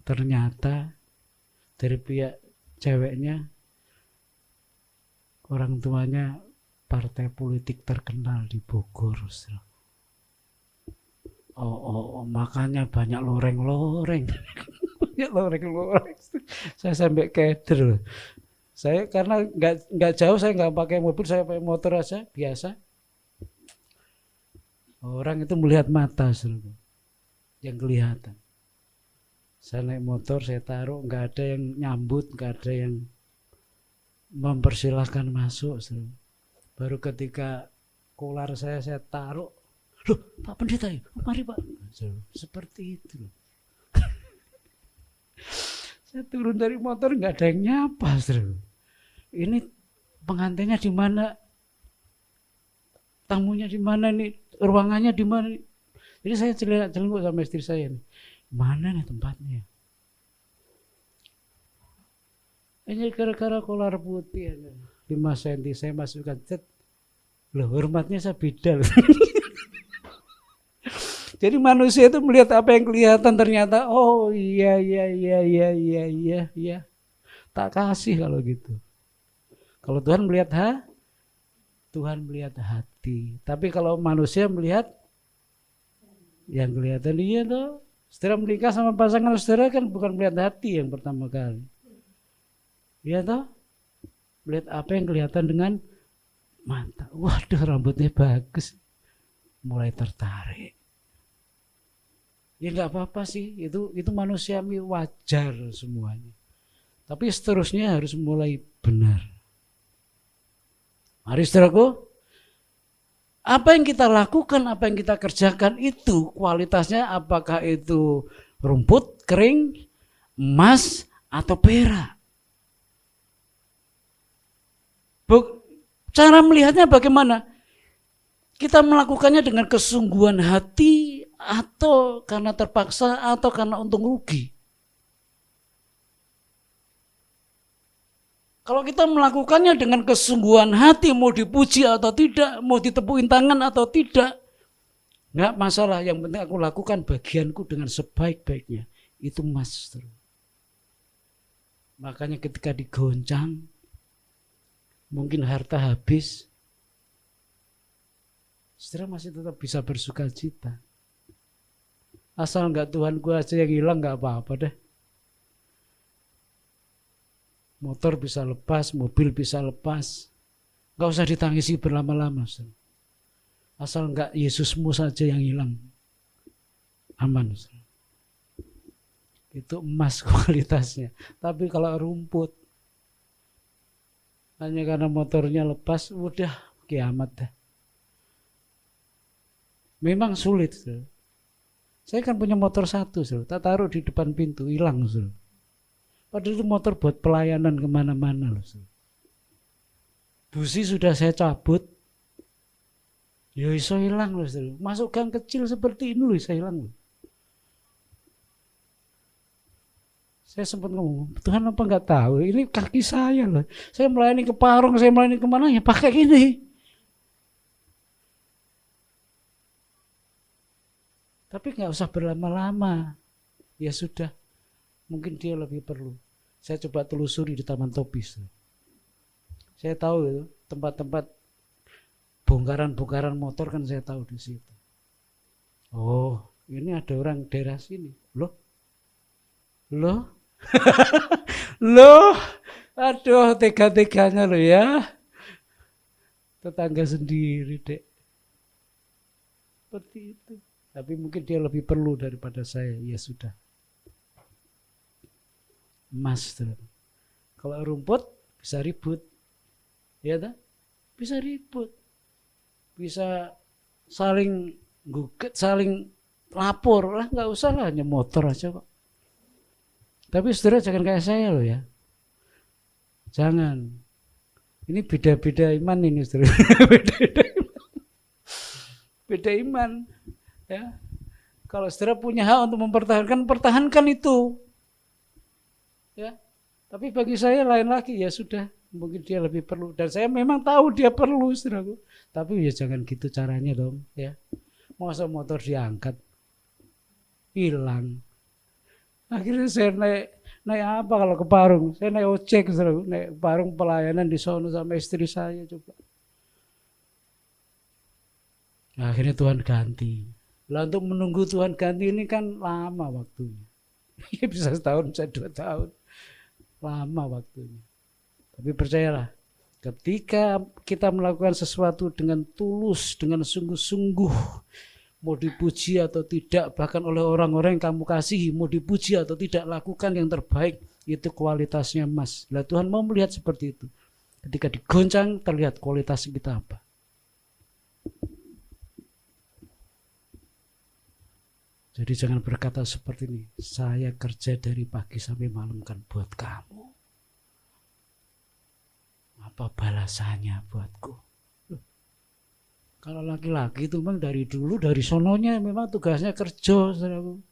Ternyata dari pihak ceweknya, orang tuanya partai politik terkenal di Bogor. Makanya banyak loreng-loreng. Banyak loreng-loreng. Saya sampai keder. Saya karena nggak jauh, saya nggak pakai mobil, saya pakai motor aja biasa. Orang itu melihat mata yang kelihatan. Saya naik motor, saya taruh, nggak ada yang nyambut, nggak ada yang mempersilahkan masuk. Baru ketika kolar saya taruh, loh Pak Pendeta, mari Pak. Seperti itu. Saya turun dari motor, nggak ada yang nyapa. Ini pengantinnya di mana? Tamunya di mana nih? Ruangannya di mana? Jadi saya celenguk sama istri saya nih. Mana nih tempatnya? Ini gara-gara kolar putih 5 cm saya masukkan cet. Loh, hormatnya saya beda loh. Jadi manusia itu melihat apa yang kelihatan, ternyata oh iya. Tak kasih kalau gitu. Kalau Tuhan melihat Tuhan melihat hati. Tapi kalau manusia melihat yang kelihatan dia tuh. Setelah menikah sama pasangan saudara kan bukan melihat hati yang pertama kali. Iya toh? Melihat apa yang kelihatan dengan mata. Waduh, rambutnya bagus. Mulai tertarik. Ya nggak apa-apa sih, itu manusiawi, wajar semuanya. Tapi seterusnya harus mulai benar. Mari saudaraku, apa yang kita lakukan, apa yang kita kerjakan itu kualitasnya apakah itu rumput kering, emas, atau perak. Cara melihatnya bagaimana? Kita melakukannya dengan kesungguhan hati atau karena terpaksa atau karena untung rugi. Kalau kita melakukannya dengan kesungguhan hati, mau dipuji atau tidak, mau ditepuin tangan atau tidak, nggak masalah. Yang penting aku lakukan bagianku dengan sebaik-baiknya. Itu master. Makanya ketika digoncang, mungkin harta habis, saudara masih tetap bisa bersuka cita. Asal nggak Tuhanku aja yang hilang, nggak apa-apa deh. Motor bisa lepas, mobil bisa lepas. Nggak usah ditangisi berlama-lama. Asal nggak Yesusmu saja yang hilang. Aman. Itu emas kualitasnya. Tapi kalau rumput, hanya karena motornya lepas, udah kiamat dah. Memang sulit. Saya kan punya motor satu, tak taruh di depan pintu, hilang. Padahal itu motor buat pelayanan kemana-mana loh. Busi sudah saya cabut, ya iso hilang loh. Masuk gang kecil seperti ini loh, iso hilang loh. Saya sempat ngomong, Tuhan apa nggak tahu? Ini kaki saya loh. Saya melayani ke Parung, saya melayani kemana ya pakai gini. Tapi nggak usah berlama-lama. Ya sudah. Mungkin dia lebih perlu. Saya coba telusuri di Taman Topis. Saya tahu itu tempat-tempat bongkaran-bongkaran motor kan saya tahu di situ. Oh, ini ada orang daerah sini. Loh? Loh? Aduh, tega-teganya loh ya. Tetangga sendiri, Dek. Seperti itu. Tapi mungkin dia lebih perlu daripada saya. Ya sudah. Emas. Kalau rumput bisa ribut. Ya tak? Bisa ribut. Bisa saling gugat, saling lapor. Lah enggak usah lah, hanya motor aja kok. Tapi saudara jangan kayak saya loh ya. Jangan. Ini beda-beda iman ini saudara. Beda iman. Ya. Kalau saudara punya hak untuk mempertahankan, pertahankan itu. Ya, tapi bagi saya lain lagi, ya sudah, mungkin dia lebih perlu dan saya memang tahu dia perlu, saudaraku. Tapi ya jangan gitu caranya dong, ya. Masa motor diangkat hilang. Akhirnya saya naik apa kalau ke Parung? Saya naik ojek, saudaraku, naik Parung pelayanan di sono sama istri saya coba. Akhirnya Tuhan ganti. Lah untuk menunggu Tuhan ganti ini kan lama waktunya. Ya bisa setahun, bisa 2 tahun. Lama waktunya. Tapi percayalah, ketika kita melakukan sesuatu dengan tulus, dengan sungguh-sungguh, mau dipuji atau tidak, bahkan oleh orang-orang yang kamu kasihi, mau dipuji atau tidak, lakukan yang terbaik, itu kualitasnya emas. Lah Tuhan mau melihat seperti itu. Ketika digoncang, terlihat kualitas kita apa. Jadi jangan berkata seperti ini, saya kerja dari pagi sampai malam kan buat kamu. Apa balasannya buatku? Kalau laki-laki itu memang dari dulu, dari sononya memang tugasnya kerja. Saudaraku.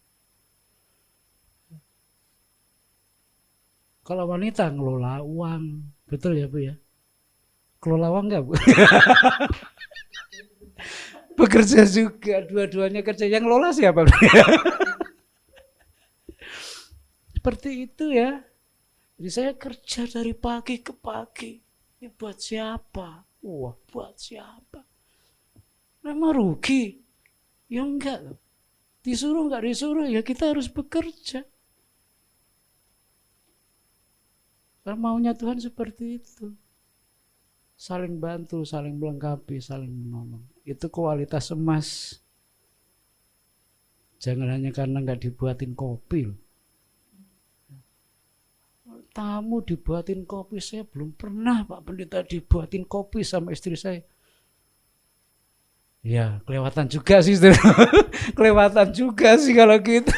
Kalau wanita ngelola uang, betul ya Bu ya? Kelola uang enggak Bu? Bekerja juga, dua-duanya kerja. Yang lola siapa? Seperti itu ya. Jadi saya kerja dari pagi ke pagi. Ini buat siapa? Wah, buat siapa? Memang rugi? Ya enggak. Disuruh enggak disuruh, ya kita harus bekerja. Karena maunya Tuhan seperti itu. Saling bantu, saling melengkapi, saling menolong. Itu kualitas emas. Jangan hanya karena nggak dibuatin kopi. Tamu dibuatin kopi, saya belum pernah Pak Pendeta dibuatin kopi sama istri saya. Ya, kelewatan juga sih, kelewatan juga sih kalau gitu.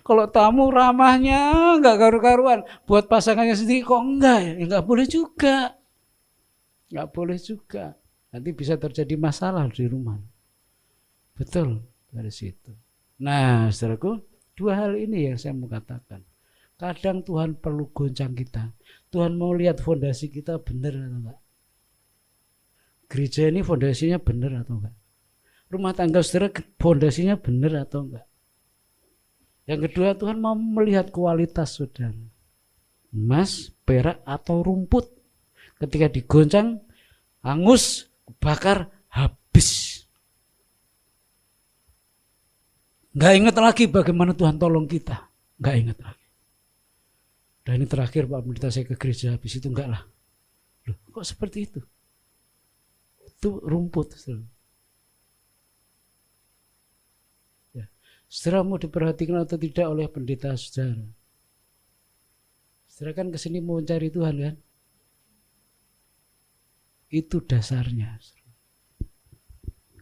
Kalau tamu ramahnya nggak karu-karuan, buat pasangannya sendiri kok enggak ya? Ya nggak boleh juga, nggak boleh juga. Nanti bisa terjadi masalah di rumah. Betul dari situ. Nah, saudaraku, dua hal ini yang saya mau katakan. Kadang Tuhan perlu goncang kita. Tuhan mau lihat fondasi kita benar atau enggak. Gereja ini fondasinya benar atau enggak. Rumah tangga saudara fondasinya benar atau enggak. Yang kedua, Tuhan mau melihat kualitas saudara. Emas, perak atau rumput. Ketika digoncang, hangus, bakar, habis. Enggak ingat lagi bagaimana Tuhan tolong kita. Enggak ingat lagi. Dan ini terakhir Pak Pendeta saya ke gereja, habis itu enggak lah. Loh, kok seperti itu? Itu rumput. Ya. Saudara mau diperhatikan atau tidak oleh pendeta saudara? Saudara kan kesini mau mencari Tuhan kan? Itu dasarnya.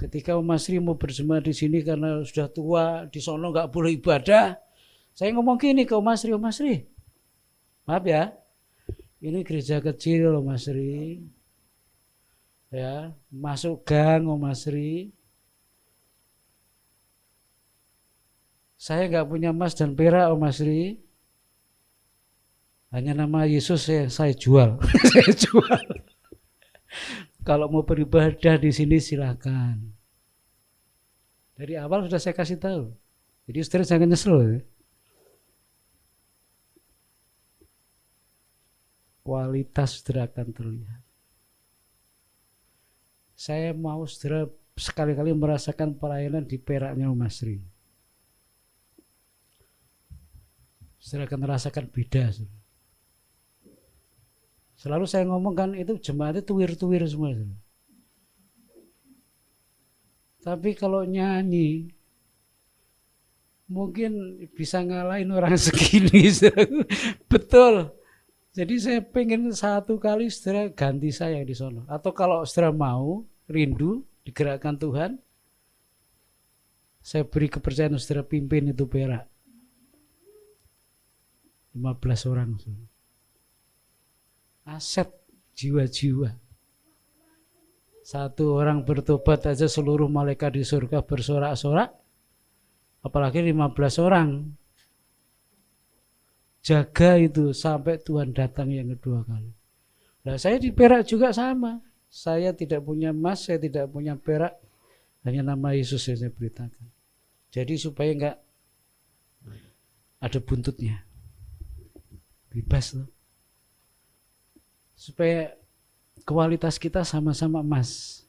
Ketika Mas Sri mau berjemaah di sini karena sudah tua, di sono nggak boleh ibadah, saya ngomong gini ke Mas Sri, maaf ya, ini gereja kecil loh Mas Sri, ya masuk gang Mas Sri, saya nggak punya emas dan perak Mas Sri, hanya nama Yesus saya jual, saya jual. Kalau mau beribadah di sini silakan. Dari awal sudah saya kasih tahu. Jadi saudara jangan nyesel. Ya. Kualitas saudara akan terlihat. Saya mau saudara sekali-kali merasakan pelayanan di peraknya Mas Sri. Saudara akan merasakan beda. Saudara. Selalu saya ngomong kan itu jemaatnya tuwir-tuwir semua. Tapi kalau nyanyi mungkin bisa ngalahin orang segini. Betul. Jadi saya pengen satu kali saudara ganti saya di sono. Atau kalau saudara mau, rindu, digerakkan Tuhan, saya beri kepercayaan saudara pimpin itu perak. 15 orang. Aset jiwa-jiwa. Satu orang bertobat aja seluruh malaikat di surga bersorak-sorak. Apalagi 15 orang. Jaga itu sampai Tuhan datang yang kedua kali. Nah saya di perak juga sama. Saya tidak punya emas, saya tidak punya perak. Hanya nama Yesus yang saya beritakan. Jadi supaya enggak ada buntutnya. Bebas loh. Supaya kualitas kita sama-sama emas.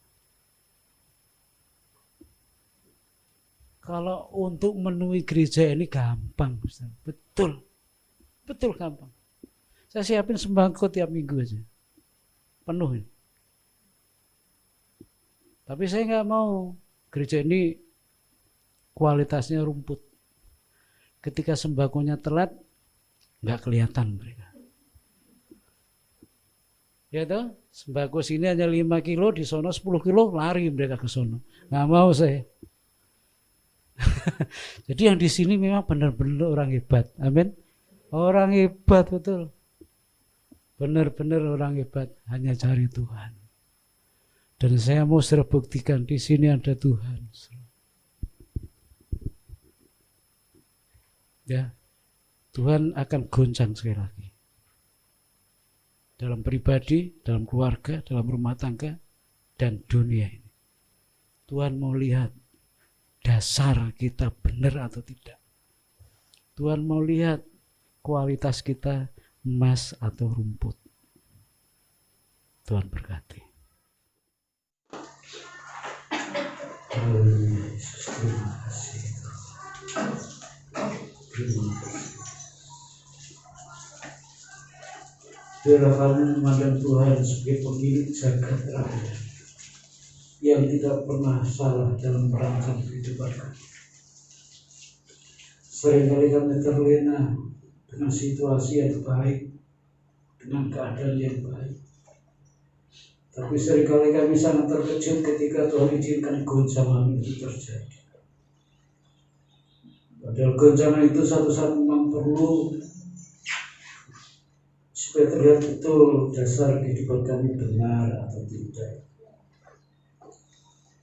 Kalau untuk memenuhi gereja ini gampang, Ustaz. Betul gampang. Saya siapin sembako tiap minggu aja, penuh. Tapi saya nggak mau gereja ini kualitasnya rumput. Ketika sembakonya telat, nggak kelihatan mereka. Ya toh, sembako sini hanya 5 kilo, di sono 10 kilo, lari mereka ke sono. Nggak mau saya. Jadi yang di sini memang benar-benar orang hebat. Amin. Orang hebat betul. Benar-benar orang hebat, hanya cari Tuhan. Dan saya mau buktikan di sini ada Tuhan. Ya. Tuhan akan goncang sekali lagi. Dalam pribadi, dalam keluarga, dalam rumah tangga, dan dunia ini. Tuhan mau lihat dasar kita benar atau tidak. Tuhan mau lihat kualitas kita emas atau rumput. Tuhan berkati. Terima kasih. Biarlah kami memandang Tuhan sebagai pemilik jagat raya yang tidak pernah salah dalam merancang kehidupan kami. Seringkali kami terlena dengan situasi yang baik, dengan keadaan yang baik. Tapi seringkali kami sangat terkejut ketika Tuhan izinkan goncangan itu terjadi. Padahal goncangan itu satu-satu memang perlu supaya terlihat betul dasar kehidupan kami benar atau tidak.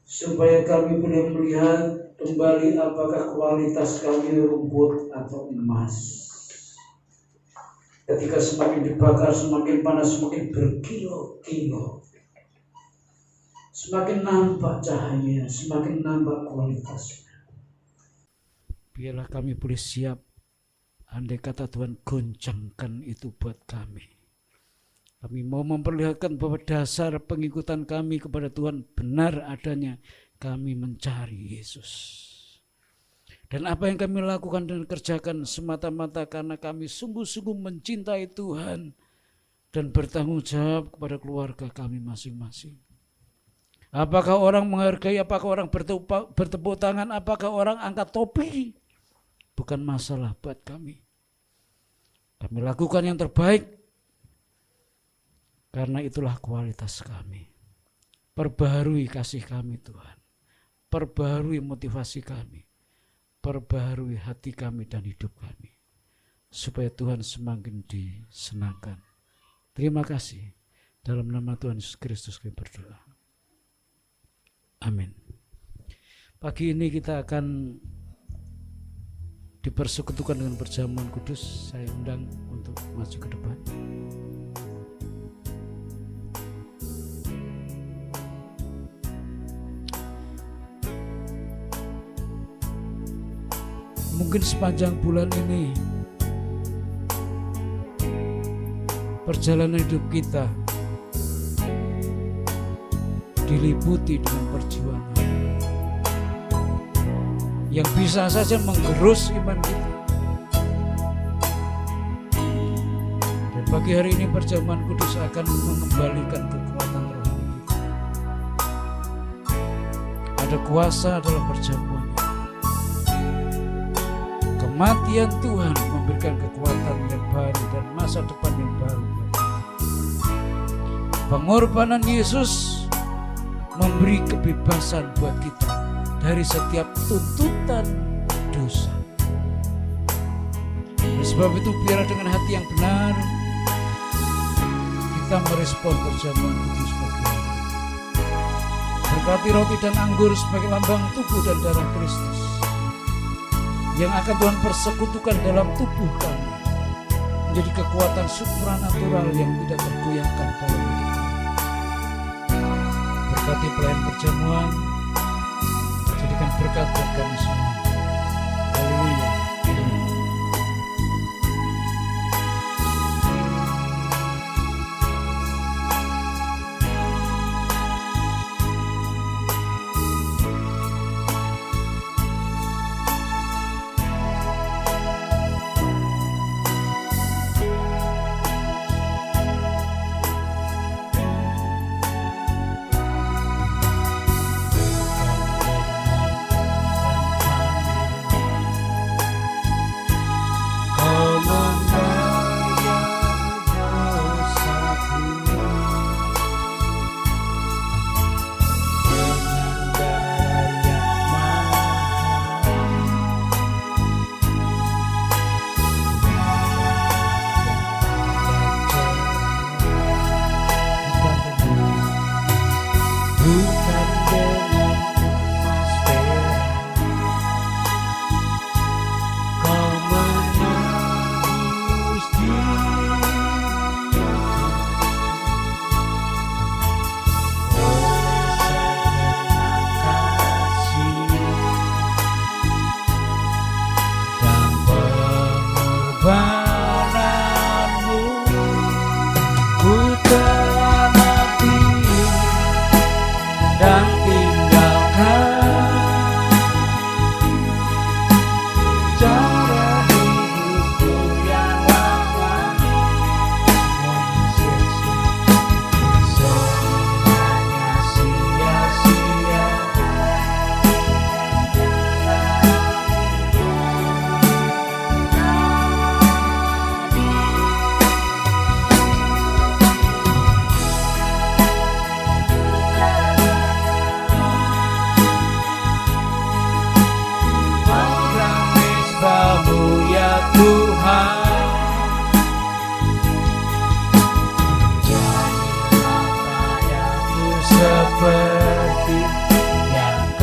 Supaya kami boleh melihat kembali apakah kualitas kami rumput atau emas. Ketika semakin dibakar, semakin panas, semakin berkilo-kilo, semakin nampak cahayanya, semakin nampak kualitasnya. Biarlah kami boleh siap, andai kata Tuhan goncangkan itu buat kami. Kami mau memperlihatkan bahwa dasar pengikutan kami kepada Tuhan benar adanya. Kami mencari Yesus. Dan apa yang kami lakukan dan kerjakan semata-mata karena kami sungguh-sungguh mencintai Tuhan dan bertanggung jawab kepada keluarga kami masing-masing. Apakah orang menghargai, apakah orang bertepuk tangan, apakah orang angkat topi, bukan masalah buat kami. Kami lakukan yang terbaik karena itulah kualitas kami. Perbaharui kasih kami Tuhan, perbaharui motivasi kami, perbaharui hati kami dan hidup kami, supaya Tuhan semakin disenangkan. Terima kasih. Dalam nama Tuhan Yesus Kristus kami berdoa. Amin. Pagi ini kita akan dipersekutukan dengan perjamuan kudus. Saya undang untuk maju ke depan. Mungkin sepanjang bulan ini perjalanan hidup kita diliputi dengan perjuangan yang bisa saja menggerus iman kita. Dan pagi hari ini perjamuan kudus akan mengembalikan kekuatan rohani kita. Ada kuasa dalam perjamuan. Kematian Tuhan memberikan kekuatan yang baru dan masa depan yang baru. Pengorbanan Yesus memberi kebebasan buat kita dari setiap tuntutan dosa. Oleh sebab itu biarlah dengan hati yang benar kita merespon perjamuan kudus pagi ini. Berkati roti dan anggur sebagai lambang tubuh dan darah Kristus yang akan Tuhan persekutukan dalam tubuh kami, menjadi kekuatan supranatural yang tidak tergoyahkan dalam hidup kami. Berkati pelayan perjamuan, jadikan berkat buat kami semua. Haleluya.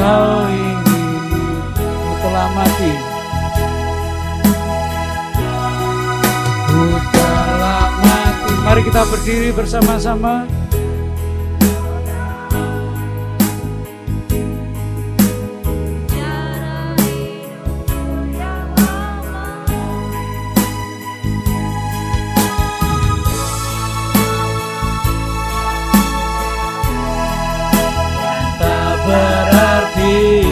kau ingini. Ku telah mati, ku telah mati. Mari kita berdiri bersama-sama. Berarti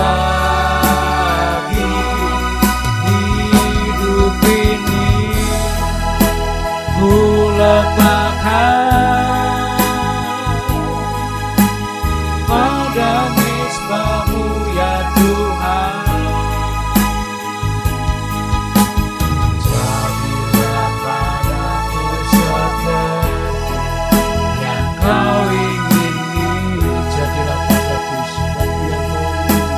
lagi hidup ini ku letakkan pada nisbamu ya Tuhan. Jadilah padaku seperti yang kau ingini. Jadilah padaku seperti yang kau ingini.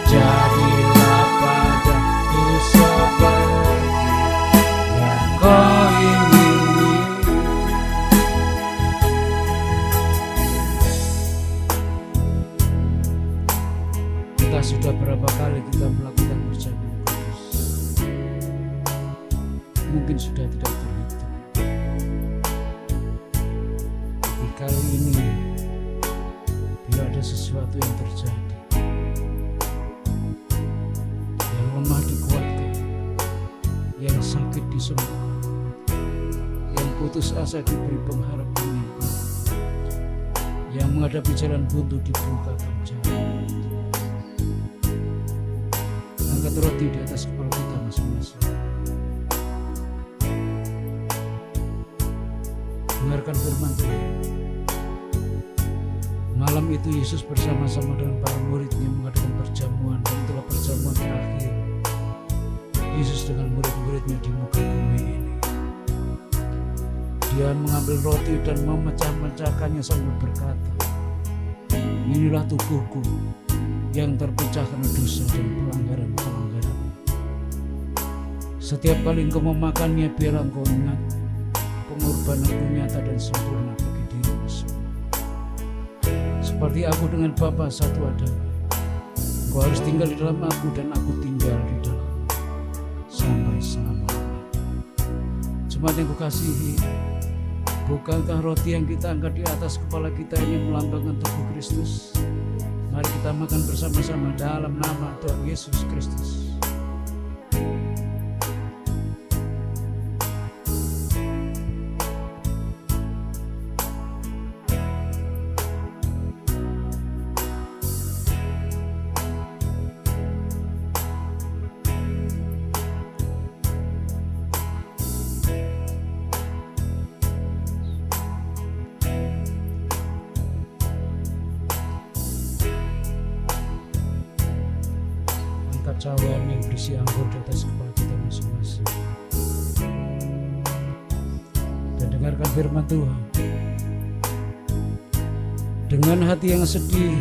Jadilah padaku seperti yang kau ingini. Kita sudah berapa kali kita melakukan perjamuan kudus? Mungkin sudah tidak terhitung. Tapi kali ini bila ada sesuatu yang terjadi, yang lemah dikuatkan, yang sakit disembuhkan, yang putus asa diberi pengharapan yang baru, yang menghadapi jalan buntu dibukakan jalan. Angkat roti di atas kepala kita masing-masing. Dengarkan firman Tuhan. Malam itu Yesus bersama-sama dengan para muridnya mengadakan perjamuan, dan itulah perjamuan terakhir Yesus dengan murid-muridnya di muka bumi ini. Dia mengambil roti dan memecah-mecahkannya sambil berkata, inilah tubuhku yang terpecah karena dosa dan pelanggaran-pelanggaran. Setiap kali engkau memakannya, biarlah engkau ingat pengorbananku nyata dan sempurna bagi dirimu semua. Seperti aku dengan Bapa satu adanya, engkau harus tinggal di dalam aku dan aku tinggal di dalam sampai selama-lamanya. Jemaat yang kukasihi, bukankah roti yang kita angkat di atas kepala kita ini melambangkan tubuh Kristus? Mari kita makan bersama-sama dalam nama Tuhan Yesus Kristus. Cawan yang berisi anggur di atas kepala kita masing-masing, dan dengarkan firman Tuhan. Dengan hati yang sedih,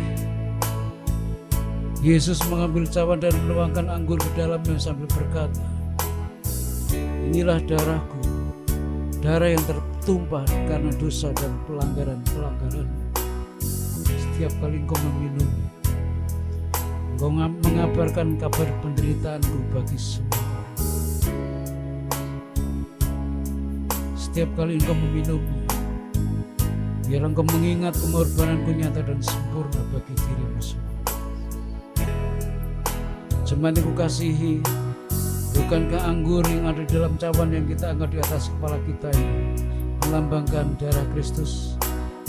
Yesus mengambil cawan dan menuangkan anggur ke dalamnya sambil berkata, inilah darahku, darah yang tertumpah karena dosa dan pelanggaran-pelanggaran. Setiap kali engkau meminumnya, engkau mengabarkan kabar penderitaanku bagi semua orang. Setiap kali engkau meminumnya, biar engkau mengingat pengorbananku nyata dan sempurna bagi dirimu semua. Jemaat yang kukasihi, bukankah anggur yang ada di dalam cawan yang kita angkat di atas kepala kita ini melambangkan darah Kristus?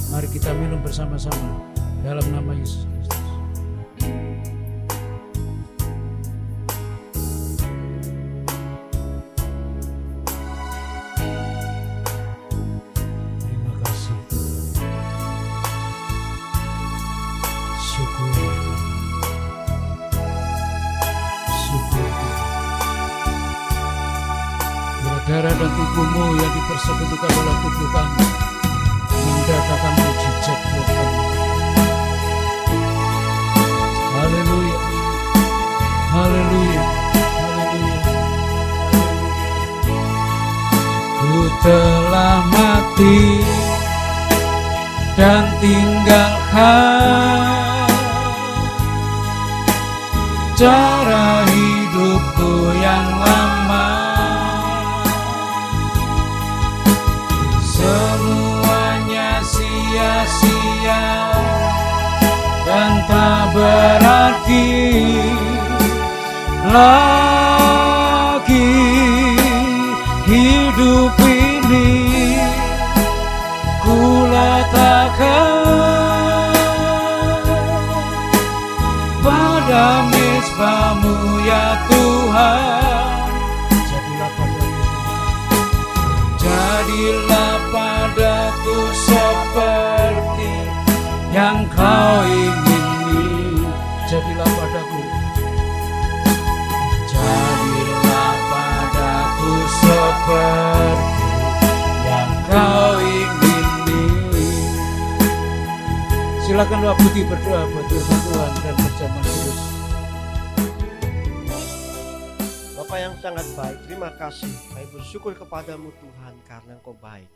Mari kita minum bersama-sama dalam nama Yesus Kristus. Darah dan tubuhmu yang dipersekutukan oleh tubuh kami mendatangkan mujizat buat kami. Haleluya, haleluya, haleluya. Ku telah mati dan tinggalkan cara hidupku yang lama. Semuanya sia-sia dan tak berarti lagi hidup ini. Ku letakkan pada mezbah-Mu ya Tuhan. Jadilah padaku seperti yang Kau ingini. Jadilah padaku, jadilah padaku seperti yang Kau ingini. Silakan Pak Budi berdoa buat firman Tuhan dan berjamaah terus. Bapa yang sangat baik, terima kasih. Kami bersyukur kepadamu Tuhan karena Engkau baik.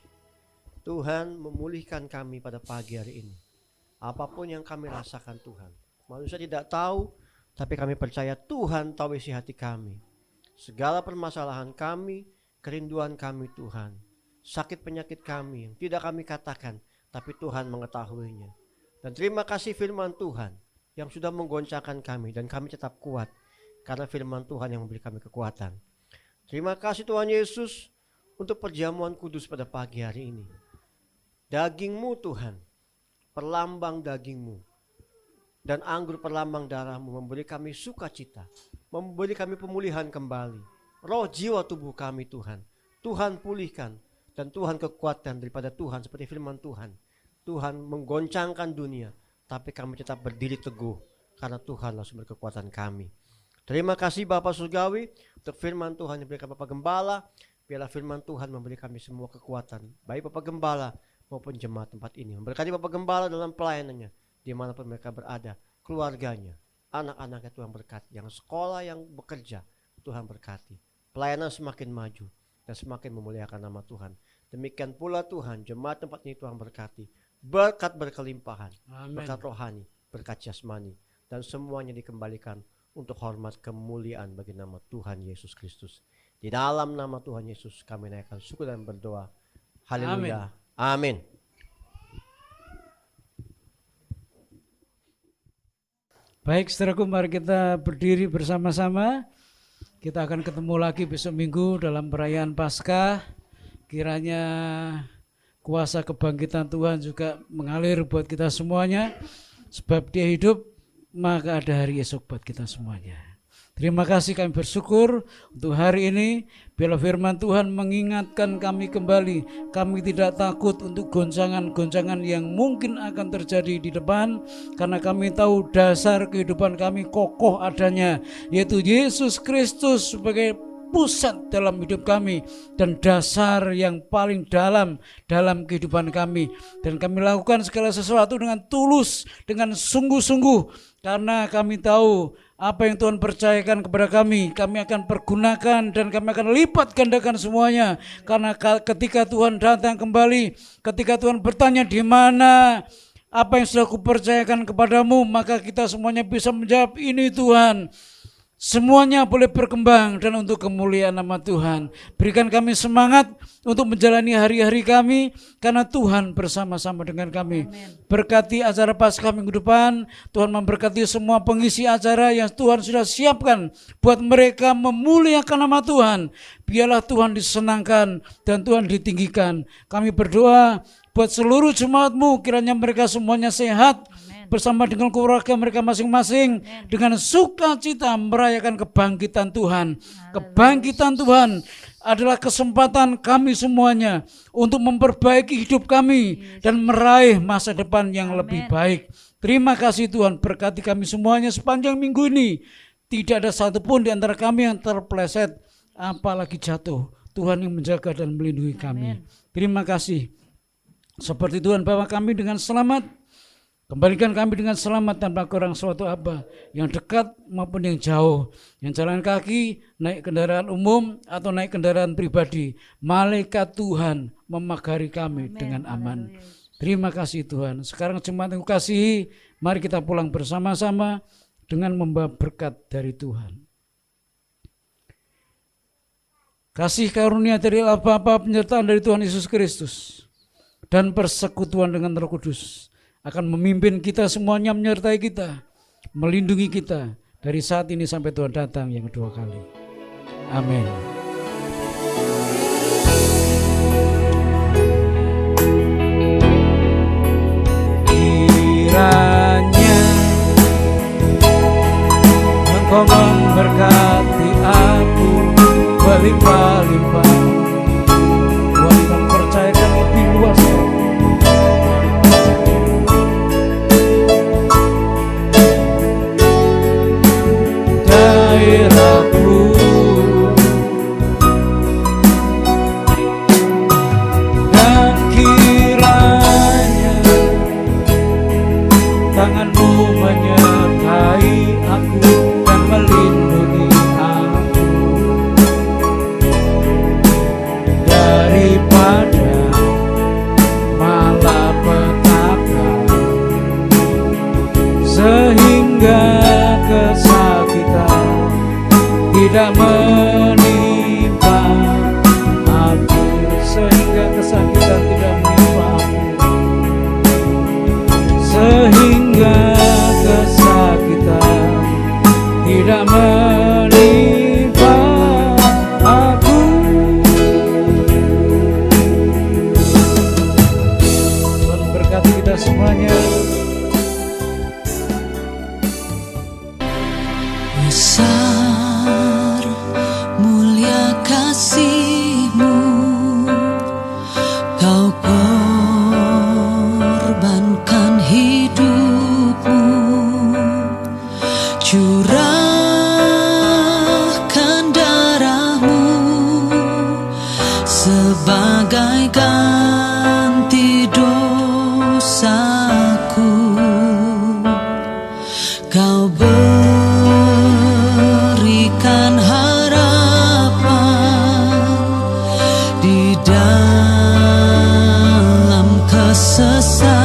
Tuhan memulihkan kami pada pagi hari ini. Apapun yang kami rasakan Tuhan, manusia tidak tahu, tapi kami percaya Tuhan tahu isi hati kami. Segala permasalahan kami, kerinduan kami Tuhan, sakit penyakit kami yang tidak kami katakan, tapi Tuhan mengetahuinya. Dan terima kasih firman Tuhan yang sudah menggoncangkan kami dan kami tetap kuat karena firman Tuhan yang memberi kami kekuatan. Terima kasih Tuhan Yesus untuk perjamuan kudus pada pagi hari ini. Daging-Mu Tuhan, perlambang daging-Mu, dan anggur perlambang darah-Mu memberi kami sukacita, memberi kami pemulihan kembali. Roh jiwa tubuh kami Tuhan, Tuhan pulihkan, dan Tuhan kekuatan daripada Tuhan seperti firman Tuhan. Tuhan menggoncangkan dunia, tapi kami tetap berdiri teguh karena Tuhanlah sumber kekuatan kami. Terima kasih Bapa Surgawi untuk firman Tuhan yang diberikan Bapak Gembala. Biarlah firman Tuhan memberi kami semua kekuatan, baik Bapak Gembala maupun jemaat tempat ini. Memberkati Bapak Gembala dalam pelayanannya, dimanapun mereka berada, keluarganya, anak-anaknya Tuhan berkati, yang sekolah, yang bekerja, Tuhan berkati. Pelayanan semakin maju dan semakin memuliakan nama Tuhan. Demikian pula Tuhan, jemaat tempat ini Tuhan berkati, berkat berkelimpahan, berkat rohani, berkat jasmani, dan semuanya dikembalikan untuk hormat kemuliaan bagi nama Tuhan Yesus Kristus. Di dalam nama Tuhan Yesus kami naikkan syukur dan berdoa. Haleluya. Amin. Baik, saudaraku, mari kita berdiri bersama-sama. Kita akan ketemu lagi besok minggu dalam perayaan Paskah. Kiranya kuasa kebangkitan Tuhan juga mengalir buat kita semuanya. Sebab Dia hidup, maka ada hari esok buat kita semuanya. Terima kasih, kami bersyukur untuk hari ini. Biarlah firman Tuhan mengingatkan kami kembali. Kami tidak takut untuk goncangan-goncangan yang mungkin akan terjadi di depan. Karena kami tahu dasar kehidupan kami kokoh adanya, yaitu Yesus Kristus sebagai pusat dalam hidup kami dan dasar yang paling dalam kehidupan kami. Dan kami lakukan segala sesuatu dengan tulus, dengan sungguh-sungguh. Karena kami tahu apa yang Tuhan percayakan kepada kami akan pergunakan dan kami akan lipat gandakan semuanya. Karena ketika Tuhan datang kembali, ketika Tuhan bertanya di mana apa yang sudah kupercayakan kepadamu, maka kita semuanya bisa menjawab, ini Tuhan. Semuanya boleh berkembang dan untuk kemuliaan nama Tuhan. Berikan kami semangat untuk menjalani hari-hari kami karena Tuhan bersama-sama dengan kami. Amen. Berkati acara Paskah minggu depan. Tuhan memberkati semua pengisi acara yang Tuhan sudah siapkan buat mereka memuliakan nama Tuhan. Biarlah Tuhan disenangkan dan Tuhan ditinggikan. Kami berdoa buat seluruh jemaat-Mu, kiranya mereka semuanya sehat. Bersama dengan keluarga mereka masing-masing. Amen. Dengan sukacita merayakan kebangkitan Tuhan. Kebangkitan Tuhan adalah kesempatan kami semuanya untuk memperbaiki hidup kami dan meraih masa depan yang lebih baik. Terima kasih Tuhan, berkati kami semuanya sepanjang minggu ini. Tidak ada satupun di antara kami yang terpeleset, apalagi jatuh. Tuhan yang menjaga dan melindungi kami. Terima kasih. Seperti Tuhan bawa kami dengan selamat, kembalikan kami dengan selamat tanpa kurang suatu apa, yang dekat maupun yang jauh, yang jalan kaki, naik kendaraan umum atau naik kendaraan pribadi. Malaikat Tuhan memagari kami dengan aman. Terima kasih Tuhan. Sekarang jemaat yang kukasihi, mari kita pulang bersama-sama dengan membawa berkat dari Tuhan. Kasih karunia dari Allah Bapa, penyertaan dari Tuhan Yesus Kristus, dan persekutuan dengan Roh Kudus akan memimpin kita semuanya, menyertai kita, melindungi kita dari saat ini sampai Tuhan datang yang kedua kali. Amin. Kiranya Engkau memberkati aku berlimpah-limpah, kuatkan percayakan lebih luas daerahku, dan kiranya tangan-Mu menyertai aku dan melindungi aku daripada malapetaka, sehingga kesakitan tidak menimpa aku, sehingga kesakitan tidak menimpa aku, sehingga kesakitan tidak menimpa aku. Tuhan berkati kita semuanya. Besar mulia kasih-Mu, Kau korbankan hidup-Mu, curahkan darah-Mu sebagai ganti dosaku. Kau berikan harapan di dalam kesesatan.